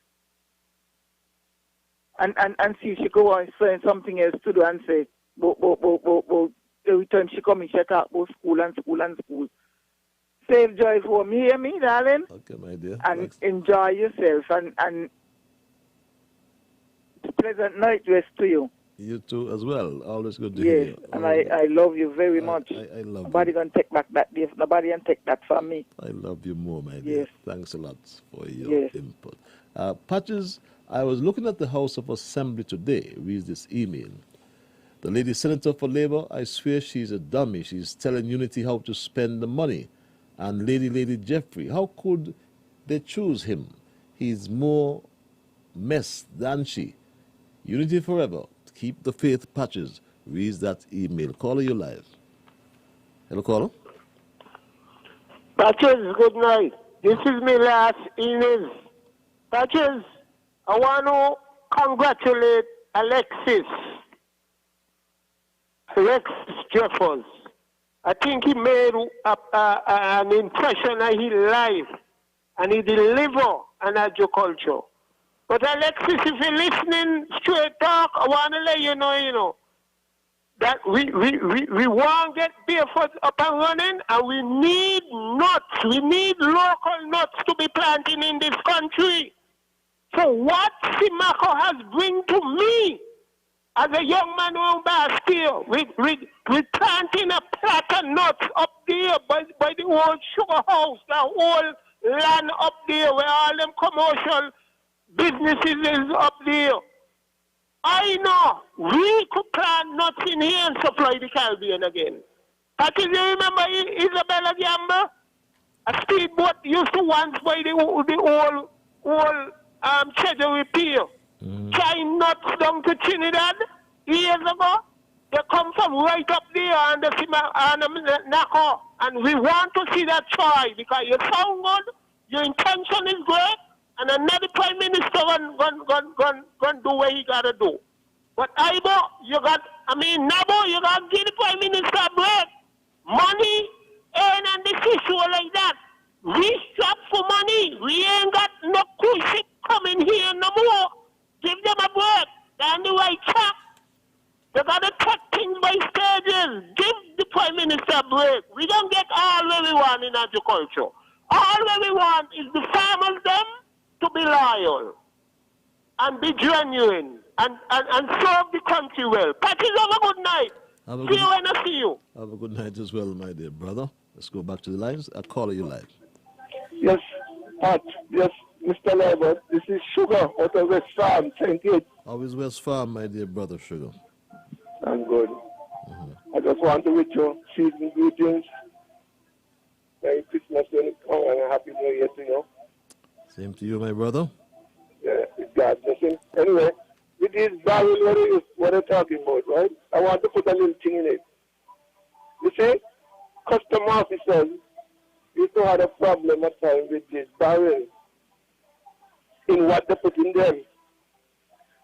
S6: and see if she go on saying something else to do and say, but every time she come in, she talk about school and school and school. Save joy for me, hear me, darling?
S4: Okay, my dear.
S6: And
S4: Thanks.
S6: enjoy yourself and pleasant night rest to you.
S4: You too as well. Always good to hear you.
S6: And I love you very much.
S4: I love
S6: Nobody
S4: you.
S6: gonna take back that gift. Nobody gonna take that from me.
S4: I love you more, my dear.
S6: Yes.
S4: Thanks a lot for your input. Patches, I was looking at the House of Assembly today, reads this email. The lady senator for Labour, I swear she's a dummy. She's telling Unity how to spend the money. And Lady Jeffrey, how could they choose him? He's more mess than she. Unity forever. Keep the faith, Patches. Reads that email. Caller, you live. Hello, caller.
S18: Patches, good night. This is my last email. Patches, I want to congratulate Alexis Jeffers. I think he made an impression of his life and he delivered on agriculture. But Alexis, if you're listening straight talk, I want to let you know, that we want to get barefoot up and running, and we need nuts. We need local nuts to be planting in this country. So what Simako has bring to me as a young man who Bastille, with planting a plot of nuts up there by the old sugar house, the whole land up there where all them commercial businesses is up there. I know we could plant nuts in here and supply the Caribbean again. Patches, you remember Isabella Gamba? A speedboat used to once by the whole treasury pier. China nuts down to Trinidad years ago. They come from right up there and the Nako. And we want to see that try because you sound good, your intention is great, and another prime minister gonna do what he gotta do. But Nabo, you got to give the prime minister a break. Money ain't on this issue like that. We shop for money. We ain't got no cruise ship coming here no more. Give them a break. They're on the right track. They got to take things by stages. Give the prime minister a break. We don't get all where we want in agriculture. All where we want is the farmers them to be loyal and be genuine and serve the country well. Patches, have a good night. See you when I see you.
S4: Have a good night as well, my dear brother. Let's go back to the lines. I'll call you live.
S8: Yes, Pat. Yes, Mr. Liburd. This is Sugar out of West Farm, St. Kitts.
S4: How is West Farm, my dear brother, Sugar?
S8: I'm good. I just want to wish you season greetings. Merry Christmas when it comes and a Happy New Year to you.
S4: Same to you, my brother.
S8: Yeah, it's God blessing. Anyway, with this barrel, what they're talking about, right? I want to put a little thing in it. You see, custom officers used to have a problem at times with this barrel in what they put in them.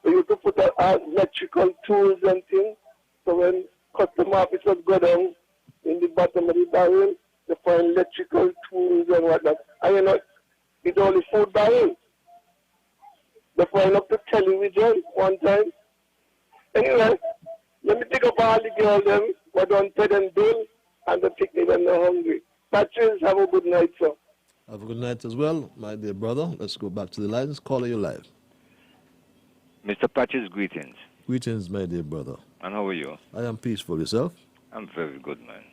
S8: They used to put electrical tools and things. So when custom officers go down in the bottom of the barrel, they find electrical tools and whatnot. And you know, it's only food barrel. They find up to television one time. Anyway, let me take up all the girls them who don't pay them bill and the picnic when they're hungry. Patches, have a good night, sir.
S4: Have a good night as well, my dear brother. Let's go back to the lines. Caller, you live.
S9: Mr. Patches, greetings.
S4: Greetings, my dear brother.
S9: And how are you?
S4: I am peaceful. Yourself?
S9: I'm very good, man.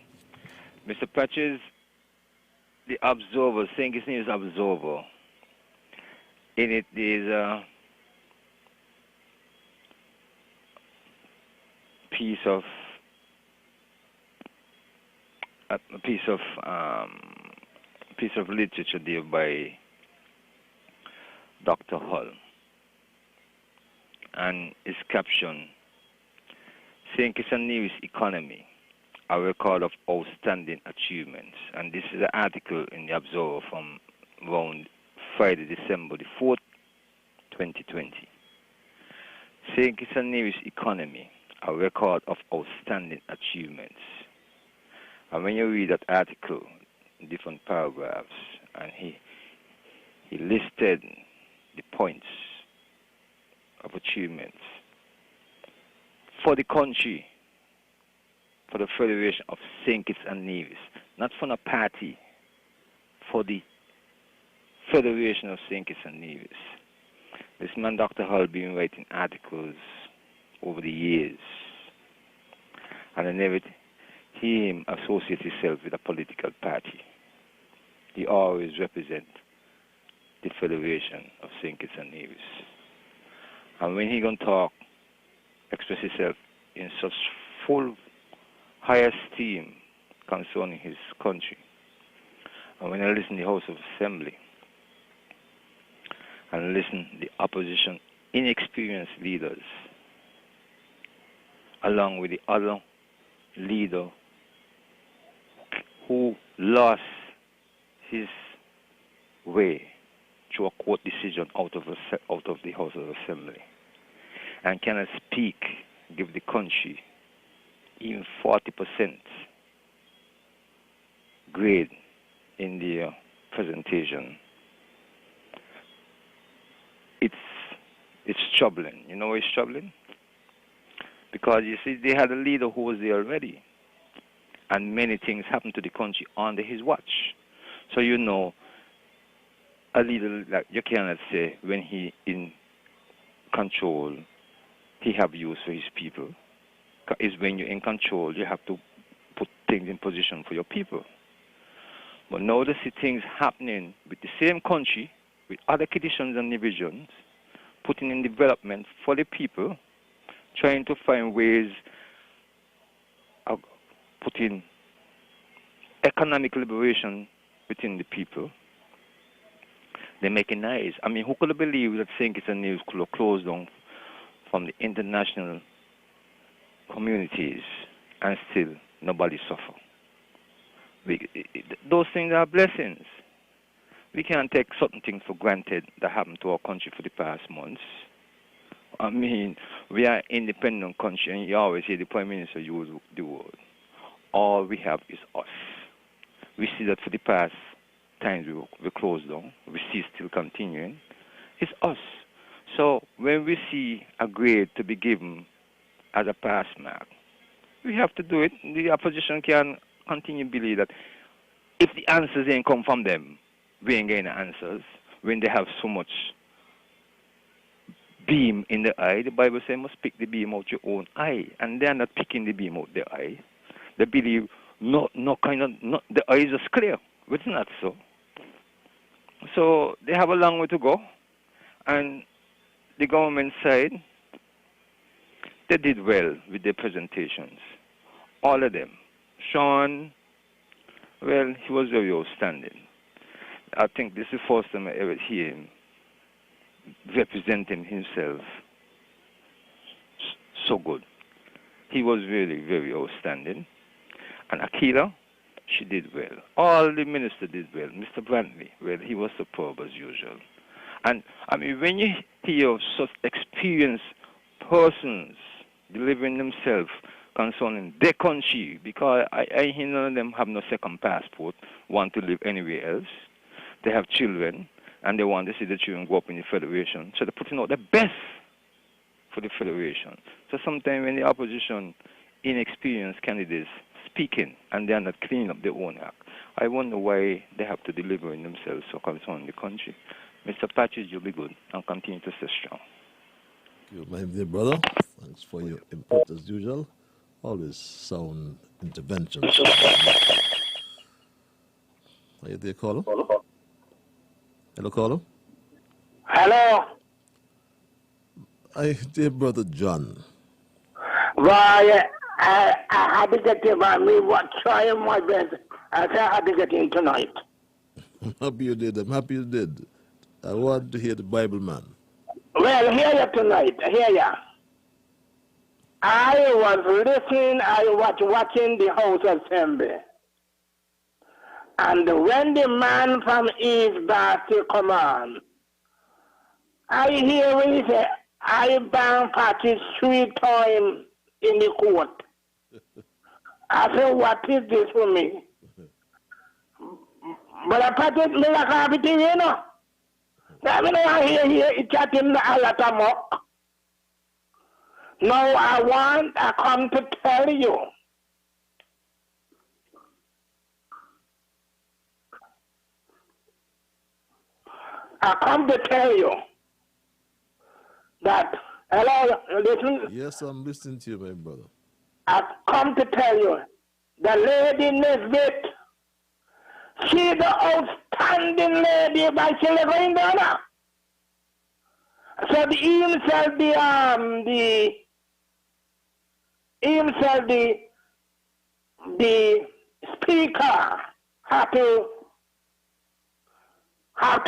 S9: Mr. Patches, the Observer, St. Kitts News Observer, in it is a piece of literature there by Dr. Hull, and its caption, St. Kitts and Nevis Economy, a record of outstanding achievements. And this is an article in the Observer from around Friday, December the 4th, 2020. St. Kitts and Nevis Economy, a record of outstanding achievements. And when you read that article, different paragraphs, and he listed the points of achievements for the country, for the Federation of St. Kitts and Nevis, not for a party, for the Federation of St. Kitts and Nevis. This man, Dr. Hull, been writing articles over the years, and I never hear him associate himself with a political party. He always represents the Federation of St. Kitts and Nevis. And when he gonna talk, express himself in such full high esteem concerning his country, and when I listen to the House of Assembly and listen to the opposition inexperienced leaders, along with the other leader who lost his way through a court decision out of the House of Assembly, and cannot speak, give the country even 40% grade in the presentation. It's troubling. You know why it's troubling? Because you see, they had a leader who was there already, and many things happened to the country under his watch. So you know, a leader, like, you cannot say when he in control, he have use for his people. It's when you're in control, you have to put things in position for your people. But now to see things happening with the same country, with other conditions and divisions, putting in development for the people, trying to find ways of putting economic liberation within the people. They're making noise. I mean, who could have believed that St. Kitts and Nevis could have closed down from the international communities and still nobody suffer? Those things are blessings. We can't take certain things for granted that happened to our country for the past months. I mean, we are an independent country, and you always hear the Prime Minister use the word. All we have is us. We see that for the past times we closed down, we see still continuing. It's us. So when we see a grade to be given as a pass mark, we have to do it. The opposition can continue to believe that if the answers ain't come from them, we ain't getting answers. When they have so much beam in the eye, the Bible says must pick the beam out your own eye, and they're not picking the beam out their eye. They believe the eye is just clear, but it's not so. So they have a long way to go, and the government side, they did well with their presentations, all of them. Sean, well, he was very outstanding. I think this is the first time I ever hear him representing himself so good. He was really very outstanding. And Akila, she did well. All the ministers did well. Mr. Brantley, well, he was superb as usual. And, I mean, when you hear of such experienced persons delivering themselves concerning their country, because I hear none of them have no second passport, want to live anywhere else. They have children, and they want to see the children grow up in the Federation. So they're putting out the best for the Federation. So sometimes when the opposition, inexperienced candidates speaking, and they're not cleaning up their own act, I wonder why they have to deliver in themselves so concerning the country. Mr. Patches, you'll be good, and continue to stay strong.
S4: Thank you, my dear brother. Thanks for your input as usual. Always sound interventions. Are you there, caller? Hello, caller?
S8: Hello?
S4: Hi, dear brother John.
S8: Why, I had to get him on me, trying my best. I said I had to get him tonight.
S4: I'm happy you did. I'm happy you did. I want to hear the Bible man.
S8: Well, hear you tonight. Hear ya. I was listening, I was watching the House Assembly. And when the man from East Boston come on, I hear when he say, I bang Patches 3 times in the court. I said, what is this for me? But I Patches, me like everything, you know. I mean, I hear it chat him a lot of mock. Now I come to tell you. I come to tell you that, hello, listen?
S4: Yes, I'm listening to you, my brother.
S8: I come to tell you, the lady Nesbit, she's the outstanding lady, but she's going down. So the speaker have to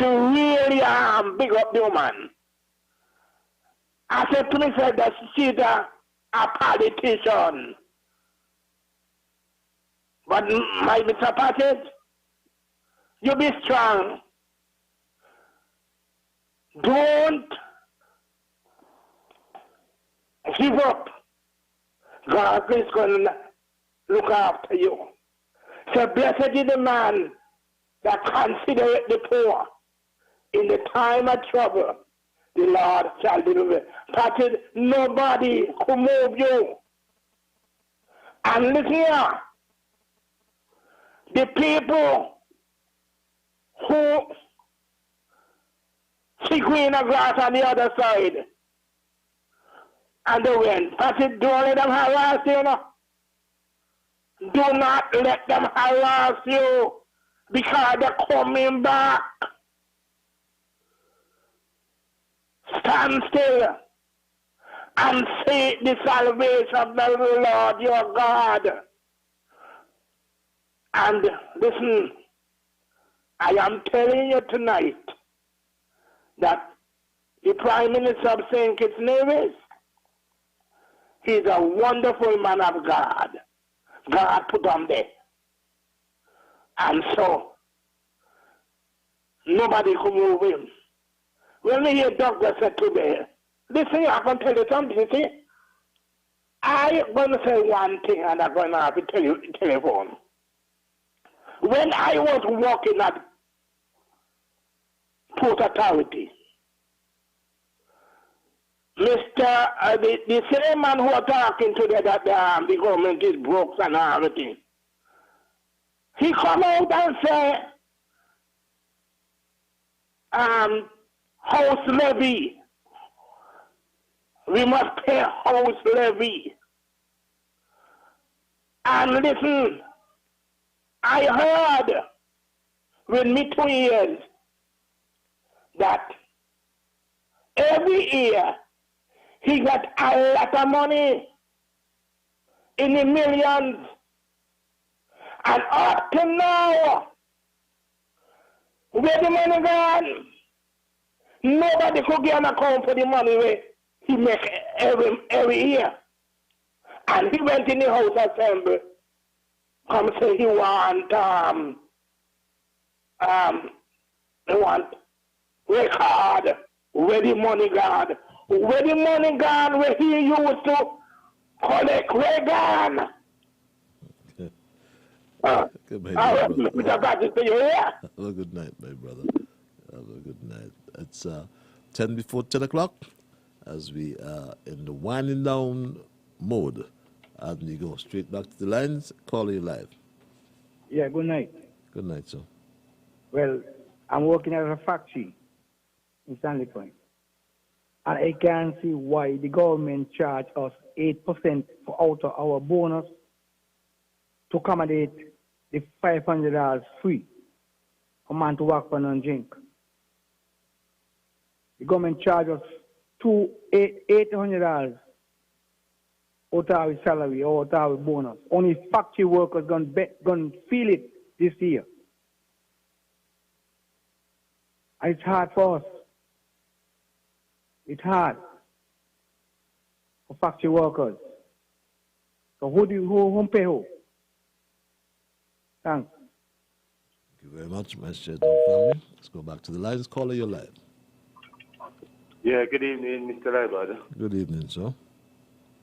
S8: really big up the woman. I said to myself that she's a politician. But my Mr. Patches, you be strong. Don't give up. God is going to look after you. So blessed is the man that considereth the poor. In the time of trouble, the Lord shall deliver. Patches, nobody could move you. And listen here, the people who see green grass on the other side, and they went. Patches, don't let them harass you, you know. Do not let them harass you, because they're coming back. Stand still and see the salvation of the Lord your God. And listen, I am telling you tonight that the Prime Minister of St. Kitts Nevis, he's a wonderful man of God. God put him there. And so, nobody could move him. When we hear Douglas said today, listen, I can tell you something, you see. I'm going to say one thing and I'm going to have to tell you the telephone. When I was working at Port Authority, the same man who are talking today that the government is broke and everything, he come out and say, house levy. We must pay house levy. And listen, I heard with me 2 years that every year he got a lot of money in the millions. And up to now, where the money gone? Nobody could get an account for the money where he make every year. And he went in the House Assembly, come say he want record where the money gone. Where the money gone, where he used to collect, where gone?
S4: Good night,
S8: Have
S4: my brother.
S8: a
S4: good night, my brother. Have a good night. It's 10 before 10 o'clock as we are in the winding down mode. And we go straight back to the lines. Call you live.
S10: Yeah, good night.
S4: Good night, sir.
S10: Well, I'm working at a factory in Stanley Point. And I can't see why the government charge us 8% for out of our bonus to accommodate the $500 free for man to work for and drink. The government charge us $800 out of our salary or out of our bonus. Only factory workers gonna feel it this year. And it's hard for us. It's hard for factory workers. So who pay who? Thanks.
S4: Thank you very much, my shared family. Let's go back to the lines. Caller, you're live.
S12: Yeah, good evening, Mr. Liburd.
S4: Good evening, sir.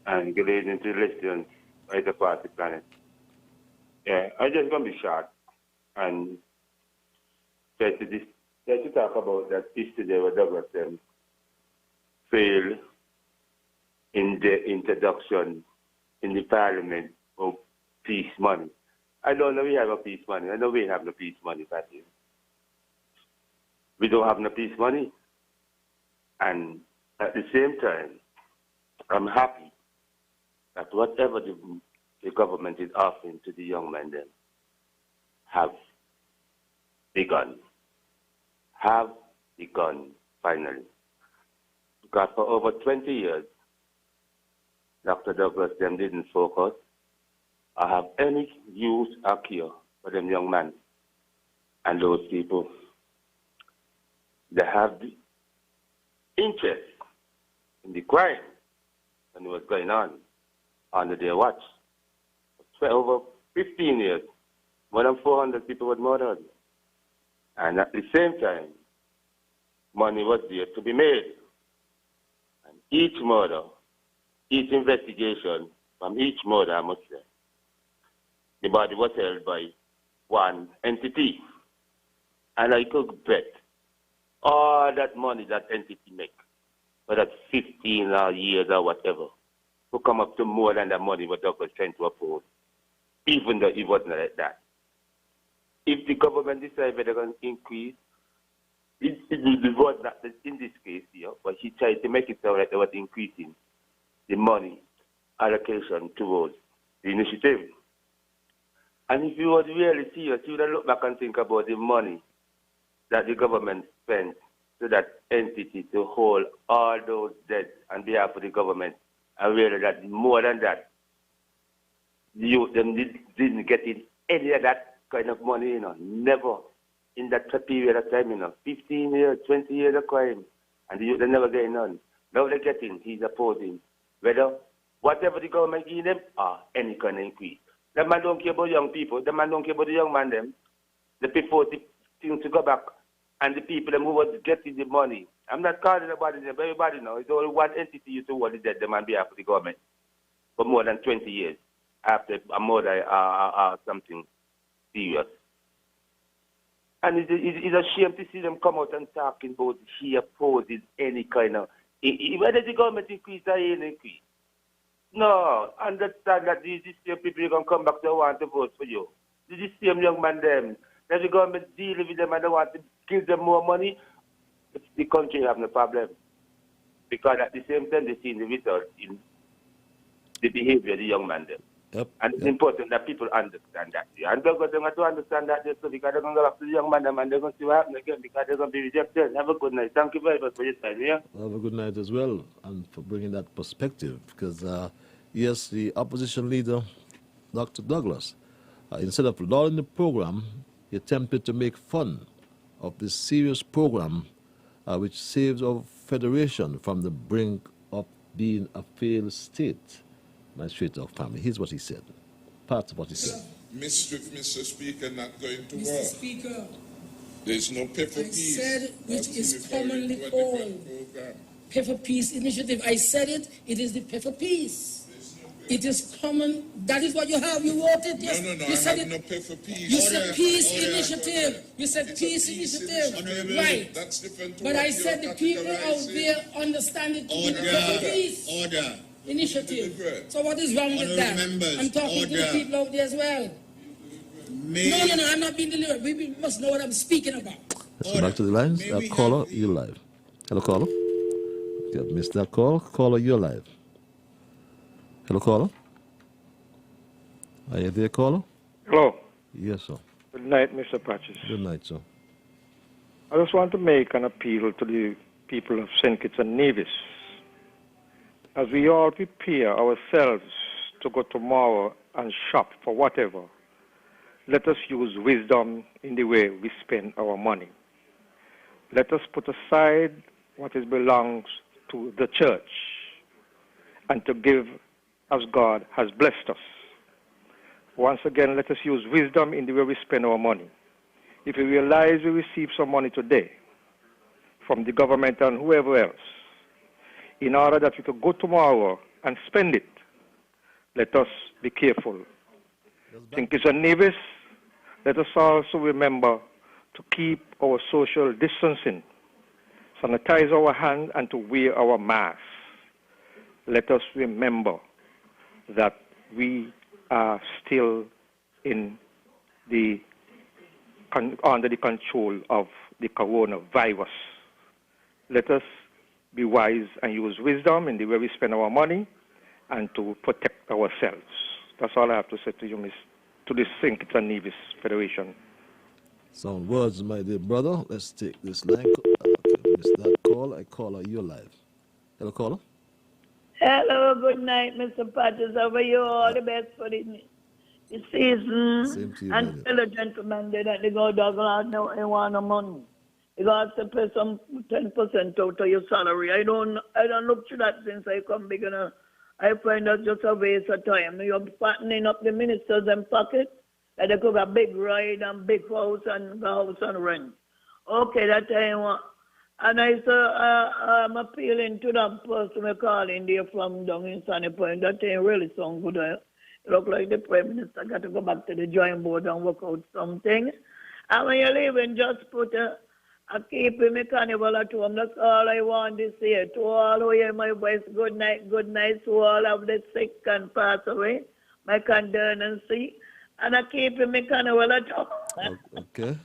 S12: And good evening to the listeners right across the planet. Yeah, I'm just going to be short and try to talk about that issue there with Douglas failed in the introduction in the Parliament of peace money. I don't know we have a peace money. I know we have no peace money, Patty. We don't have no peace money. And at the same time, I'm happy that whatever the government is offering to the young men then have begun. Have begun finally. Because for over 20 years, Dr. Douglas them didn't focus or have any use or cure for them young men and those people. They have the interest in the crime and what's going on under their watch. For over 15 years, more than 400 people were murdered. And at the same time, money was there to be made. And each murder, each investigation from each murder, I must say, the body was held by one entity. And I could bet all that money that entity make, whether it's 15 years or whatever, will come up to more than the money what Douglas trying to uphold, even though it wasn't like that. If the government decides they're going to increase, it was not in this case here, but he tried to make it sound like they were increasing the money allocation towards the initiative. And if you would really serious, you would look back and think about the money that the government spent to that entity to hold all those debts on behalf of the government, and really that more than that, the youth them didn't get in any of that kind of money, never in that period of time, 15 years, 20 years of crime, and the youth, they never get none. Now they're getting, he's opposing. Whether whatever the government give them, any kind of increase. The man don't care about young people. The man don't care about the young man them. They prefer things to go back. And the people them who was getting the money. I'm not calling anybody there, but everybody knows. It's only one entity you to what is that the man behalf of the government for more than 20 years after a murder something serious. And it's a shame to see them come out and talking about he opposes any kind of, whether the government increase or any increase. No, understand that these same people are going to come back to want to vote for you. These same young man them, that the government deal with them and they want to give them more money, the country have no problem. Because at the same time they see the result in the behavior of the young man them. And it's important that people understand that. And they're going to understand that so because they're going to go back to the young man and they're going to see what happens again because they're going to be rejected. Have a good night. Thank you very much for your time. Yeah?
S4: Have a good night as well and for bringing that perspective because, yes, the opposition leader, Dr. Douglas, instead of lauding the program, he attempted to make fun of this serious program which saves our federation from the brink of being a failed state. My straight of family. Here's what he said. Part of what he said.
S5: Mischief, Mr. Speaker, not going to
S7: Mr.
S5: work.
S7: Speaker,
S5: There's no pay for
S7: I
S5: peace.
S7: said, which is commonly called pay for peace initiative. I said it. It is the pay for peace. It is common. That is what you have. You wrote it. Yes.
S5: No,
S7: you
S5: I
S7: said
S5: have
S7: it.
S5: no pay for peace.
S7: You said peace initiative. You said peace initiative. Right.
S5: That's different to
S7: But
S5: what
S7: I said the people out there understand it to be pay for peace. Initiative. So what is wrong with that? I'm talking to the people out there as well. No, I'm not being delivered. We must know what I'm speaking about.
S4: Let's go back to the lines. Caller, you're live. Hello, caller. Okay, missed that call. Caller, you're live. Hello, caller. Are you there, caller?
S14: Hello.
S4: Yes, sir.
S14: Good night, Mr. Patches.
S4: Good night, sir.
S14: I just want to make an appeal to the people of St. Kitts and Nevis. As we all prepare ourselves to go tomorrow and shop for whatever, let us use wisdom in the way we spend our money. Let us put aside what belongs to the church and to give as God has blessed us. Once again, let us use wisdom in the way we spend our money. If we realize we receive some money today from the government and whoever else, in order that we could go tomorrow and spend it, let us be careful. St. Kitts and Nevis, let us also remember to keep our social distancing, sanitize our hands, and to wear our masks. Let us remember that we are still under the control of the coronavirus. Let us be wise and use wisdom in the way we spend our money and to protect ourselves. That's all I have to say to you, to the St. Kitts and Nevis Federation.
S4: Some words, my dear brother. Let's take this line. Miss that call. I call her. You're live. Hello, caller.
S13: Hello, good night, Mr. Patches. How are you? All the best for the season.
S4: Same to you,
S13: and tell the gentleman there that they go Douglas now they want no money. You got to pay some 10% out of your salary. I don't look to that since I come beginner. I find that just a waste of time. You're fattening up the ministers and pocket that they could have big ride and big house and house and rent. Okay, that time want. And I say, I'm appealing to that person we're calling there from down in Sunny Point. That ain't really sound good. It look like the Prime Minister got to go back to the drawing board and work out something. And when you're leaving, just put a keep me carnival at home. That's all I want this year. To all who hear my voice, good night to all of the sick and pass away. My condolence. And I keep me carnival at home.
S4: Okay,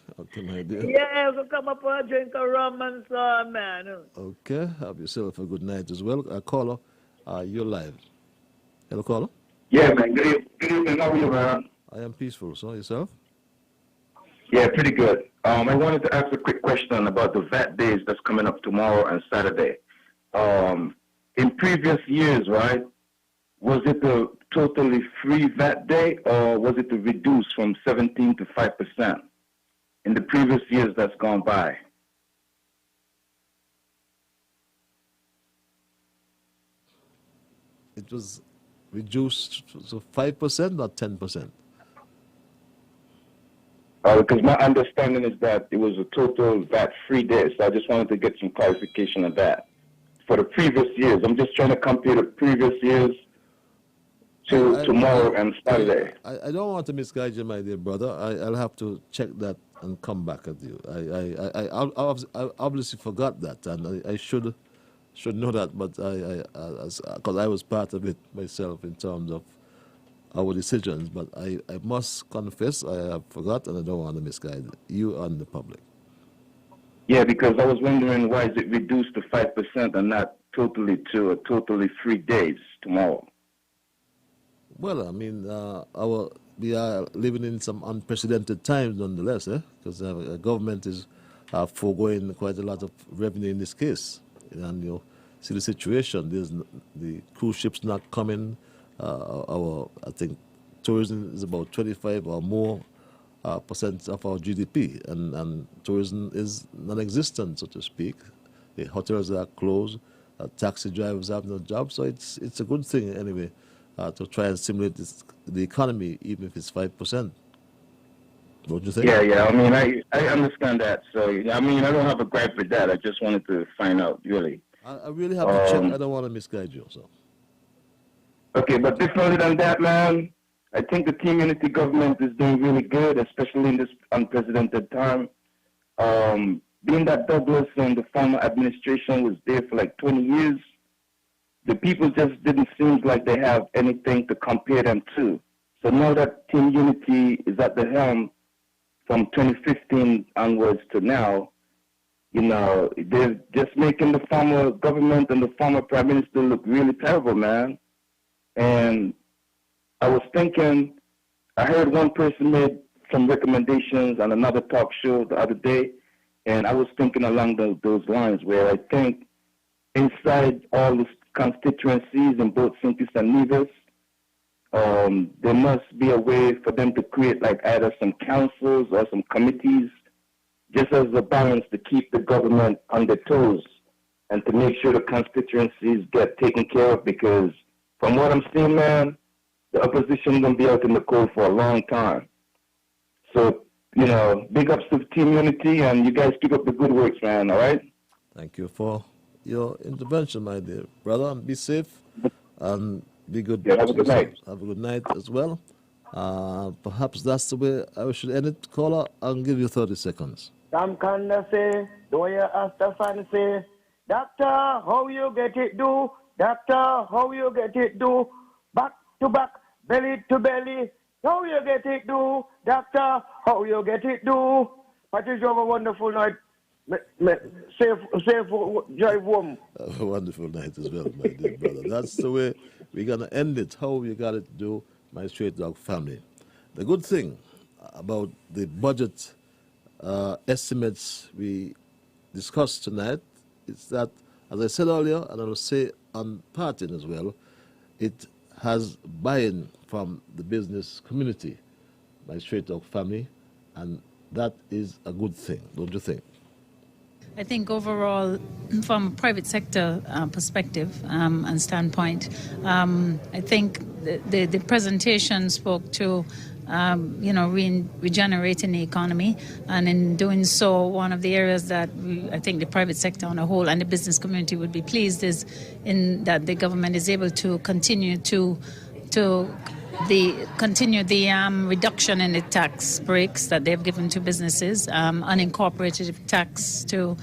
S4: my dear.
S13: Yeah, so come up and drink a rum and so on, man.
S4: Okay, have yourself a good night as well. Caller, you're live. Hello, caller.
S23: Yeah, man. Good evening. How are you, man?
S4: I am peaceful. So, yourself?
S23: Yeah, pretty good. I wanted to ask a quick question about the VAT days that's coming up tomorrow and Saturday. In previous years, right, was it a totally free VAT day or was it reduced from 17 to 5%? in the previous years that's gone by?
S4: It was reduced to 5%, not 10%.
S23: Because my understanding is that it was a total VAT-free day, so I just wanted to get some clarification of that. For the previous years, I'm just trying to compare the previous years to tomorrow and Saturday.
S4: I don't want to misguide you, my dear brother. I'll have to check that and come back at you. I obviously forgot that, and I should know that, but because I was part of it myself in terms of our decisions, but I must confess I have forgotten, and I don't want to misguide you and the public.
S23: Yeah, because I was wondering why is it reduced to 5% and not totally to a totally 3 days tomorrow?
S4: Well, I mean, we are living in some unprecedented times nonetheless, because the government is foregoing quite a lot of revenue in this case. And you see the situation, the cruise ships not coming. I think tourism is about 25 or more percent of our GDP, and tourism is non-existent, so to speak. The hotels are closed, taxi drivers have no job, so it's a good thing anyway to try and stimulate the economy, even if it's 5%. Don't you think?
S23: Yeah. I mean, I understand that. So, I mean, I don't have a gripe with that. I just wanted to find out, really.
S4: I really have to check. I don't want to misguide you, so.
S23: Okay, but differently than that, man, I think the Team Unity government is doing really good, especially in this unprecedented time. Being that Douglas and the former administration was there for like 20 years, the people just didn't seem like they have anything to compare them to. So now that Team Unity is at the helm from 2015 onwards to now, you know, they're just making the former government and the former prime minister look really terrible, man. And I was thinking, I heard one person made some recommendations on another talk show the other day, and I was thinking along those lines, where I think inside all the constituencies in both St. Kitts and Nevis, there must be a way for them to create like either some councils or some committees, just as a balance to keep the government on their toes and to make sure the constituencies get taken care of, because from what I'm seeing, man, the opposition is going to be out in the cold for a long time. So, you know, big ups to Team Unity, and you guys keep up the good works, man, all right?
S4: Thank you for your intervention, my dear brother, and be safe and be good.
S23: Yeah, have a good night.
S4: Have a good night as well. Perhaps that's the way I should end it. Caller, I'll give you 30 seconds.
S21: Some kind of say, do you ask the fancy? Doctor, how you get it do? Doctor, how you get it do? Back to back, belly to belly. How you get it do? Doctor, how you get it do? Patricia, have a wonderful night. Safe drive home.
S4: A wonderful night as well, my dear brother. That's the way we're going to end it. How you got it do, my Straight Dog family. The good thing about the budget estimates we discussed tonight is that, as I said earlier, and I will say on parting as well, it has buy-in from the business community, my Straight Dog family, and that is a good thing, don't you think?
S11: I think overall, from a private sector perspective and standpoint, I think the presentation spoke to regenerating the economy, and in doing so, one of the areas that I think the private sector on a whole and the business community would be pleased is in that the government is able to continue the reduction in the tax breaks that they've given to businesses, unincorporated tax to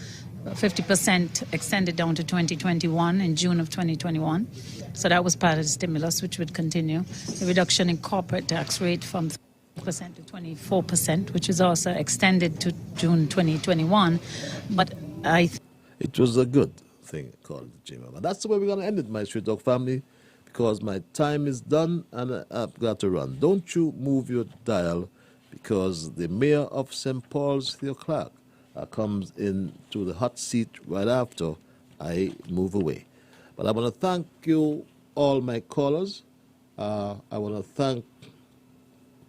S11: 50% extended down to 2021 in June of 2021. So that was part of the stimulus, which would continue. The reduction in corporate tax rate from 3% to 24%, which is also extended to June 2021. But
S4: it was a good thing called Jimmy. And that's the way we're going to end it, my Street Dog family, because my time is done and I've got to run. Don't you move your dial, because the mayor of St. Paul's, Theo Clark, comes into the hot seat right after I move away. But I want to thank you, all my callers. I want to thank,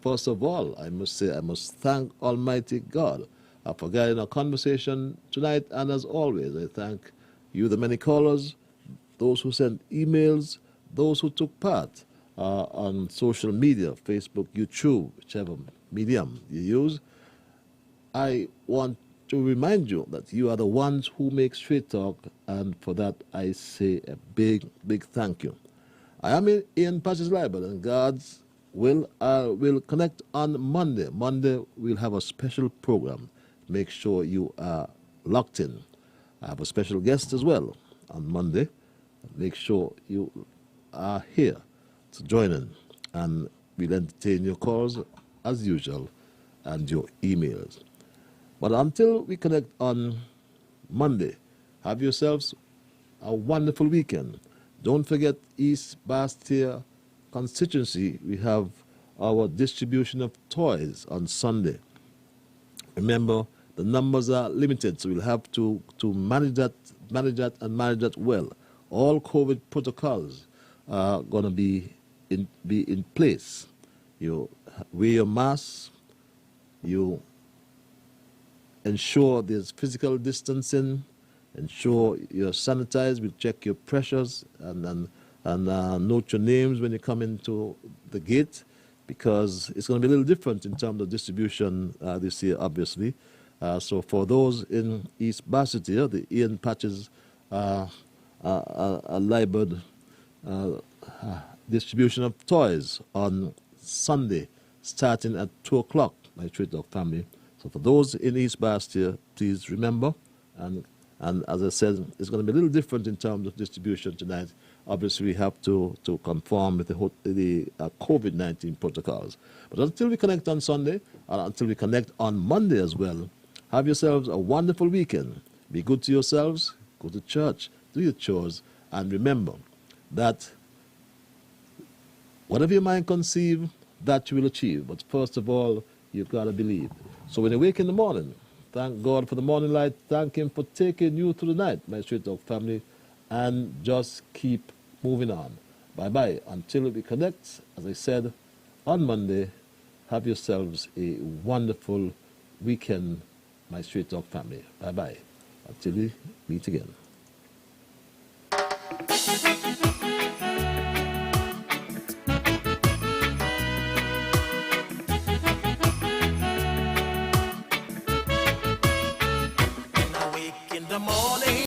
S4: first of all, I must thank Almighty God for guiding our conversation tonight. And as always, I thank you, the many callers, those who sent emails, those who took part on social media, Facebook, YouTube, whichever medium you use. I want to remind you that you are the ones who make Straight Talk, and for that I say a big, big thank you. I am Ian Patches Liburd, and God's will connect on Monday. Monday we'll have a special program. Make sure you are locked in. I have a special guest as well on Monday. Make sure you are here to join in, and we'll entertain your calls as usual and your emails. But until we connect on Monday, have yourselves a wonderful weekend. Don't forget East Bastia constituency. We have our distribution of toys on Sunday. Remember, the numbers are limited, so we'll have to manage that well. All COVID protocols are going to be in place. You wear your mask. You ensure there's physical distancing. Ensure you're sanitized. We check your pressures and note your names when you come into the gate, because it's going to be a little different in terms of distribution this year, obviously. So for those in East Basseterre, the Ian Patches Liburd distribution of toys on Sunday, starting at 2 o'clock, my Straight Talk family. So for those in East Bastia, please remember, and as I said, it's going to be a little different in terms of distribution tonight. Obviously, we have to conform with the COVID-19 protocols. But until we connect on Sunday, and until we connect on Monday as well, have yourselves a wonderful weekend. Be good to yourselves, go to church, do your chores, and remember that whatever your mind conceive, that you will achieve. But first of all, you've got to believe. So when you wake in the morning, thank God for the morning light. Thank Him for taking you through the night, my Straight Talk family, and just keep moving on. Bye-bye. Until we connect, as I said, on Monday, have yourselves a wonderful weekend, my Straight Talk family. Bye-bye. Until we meet again.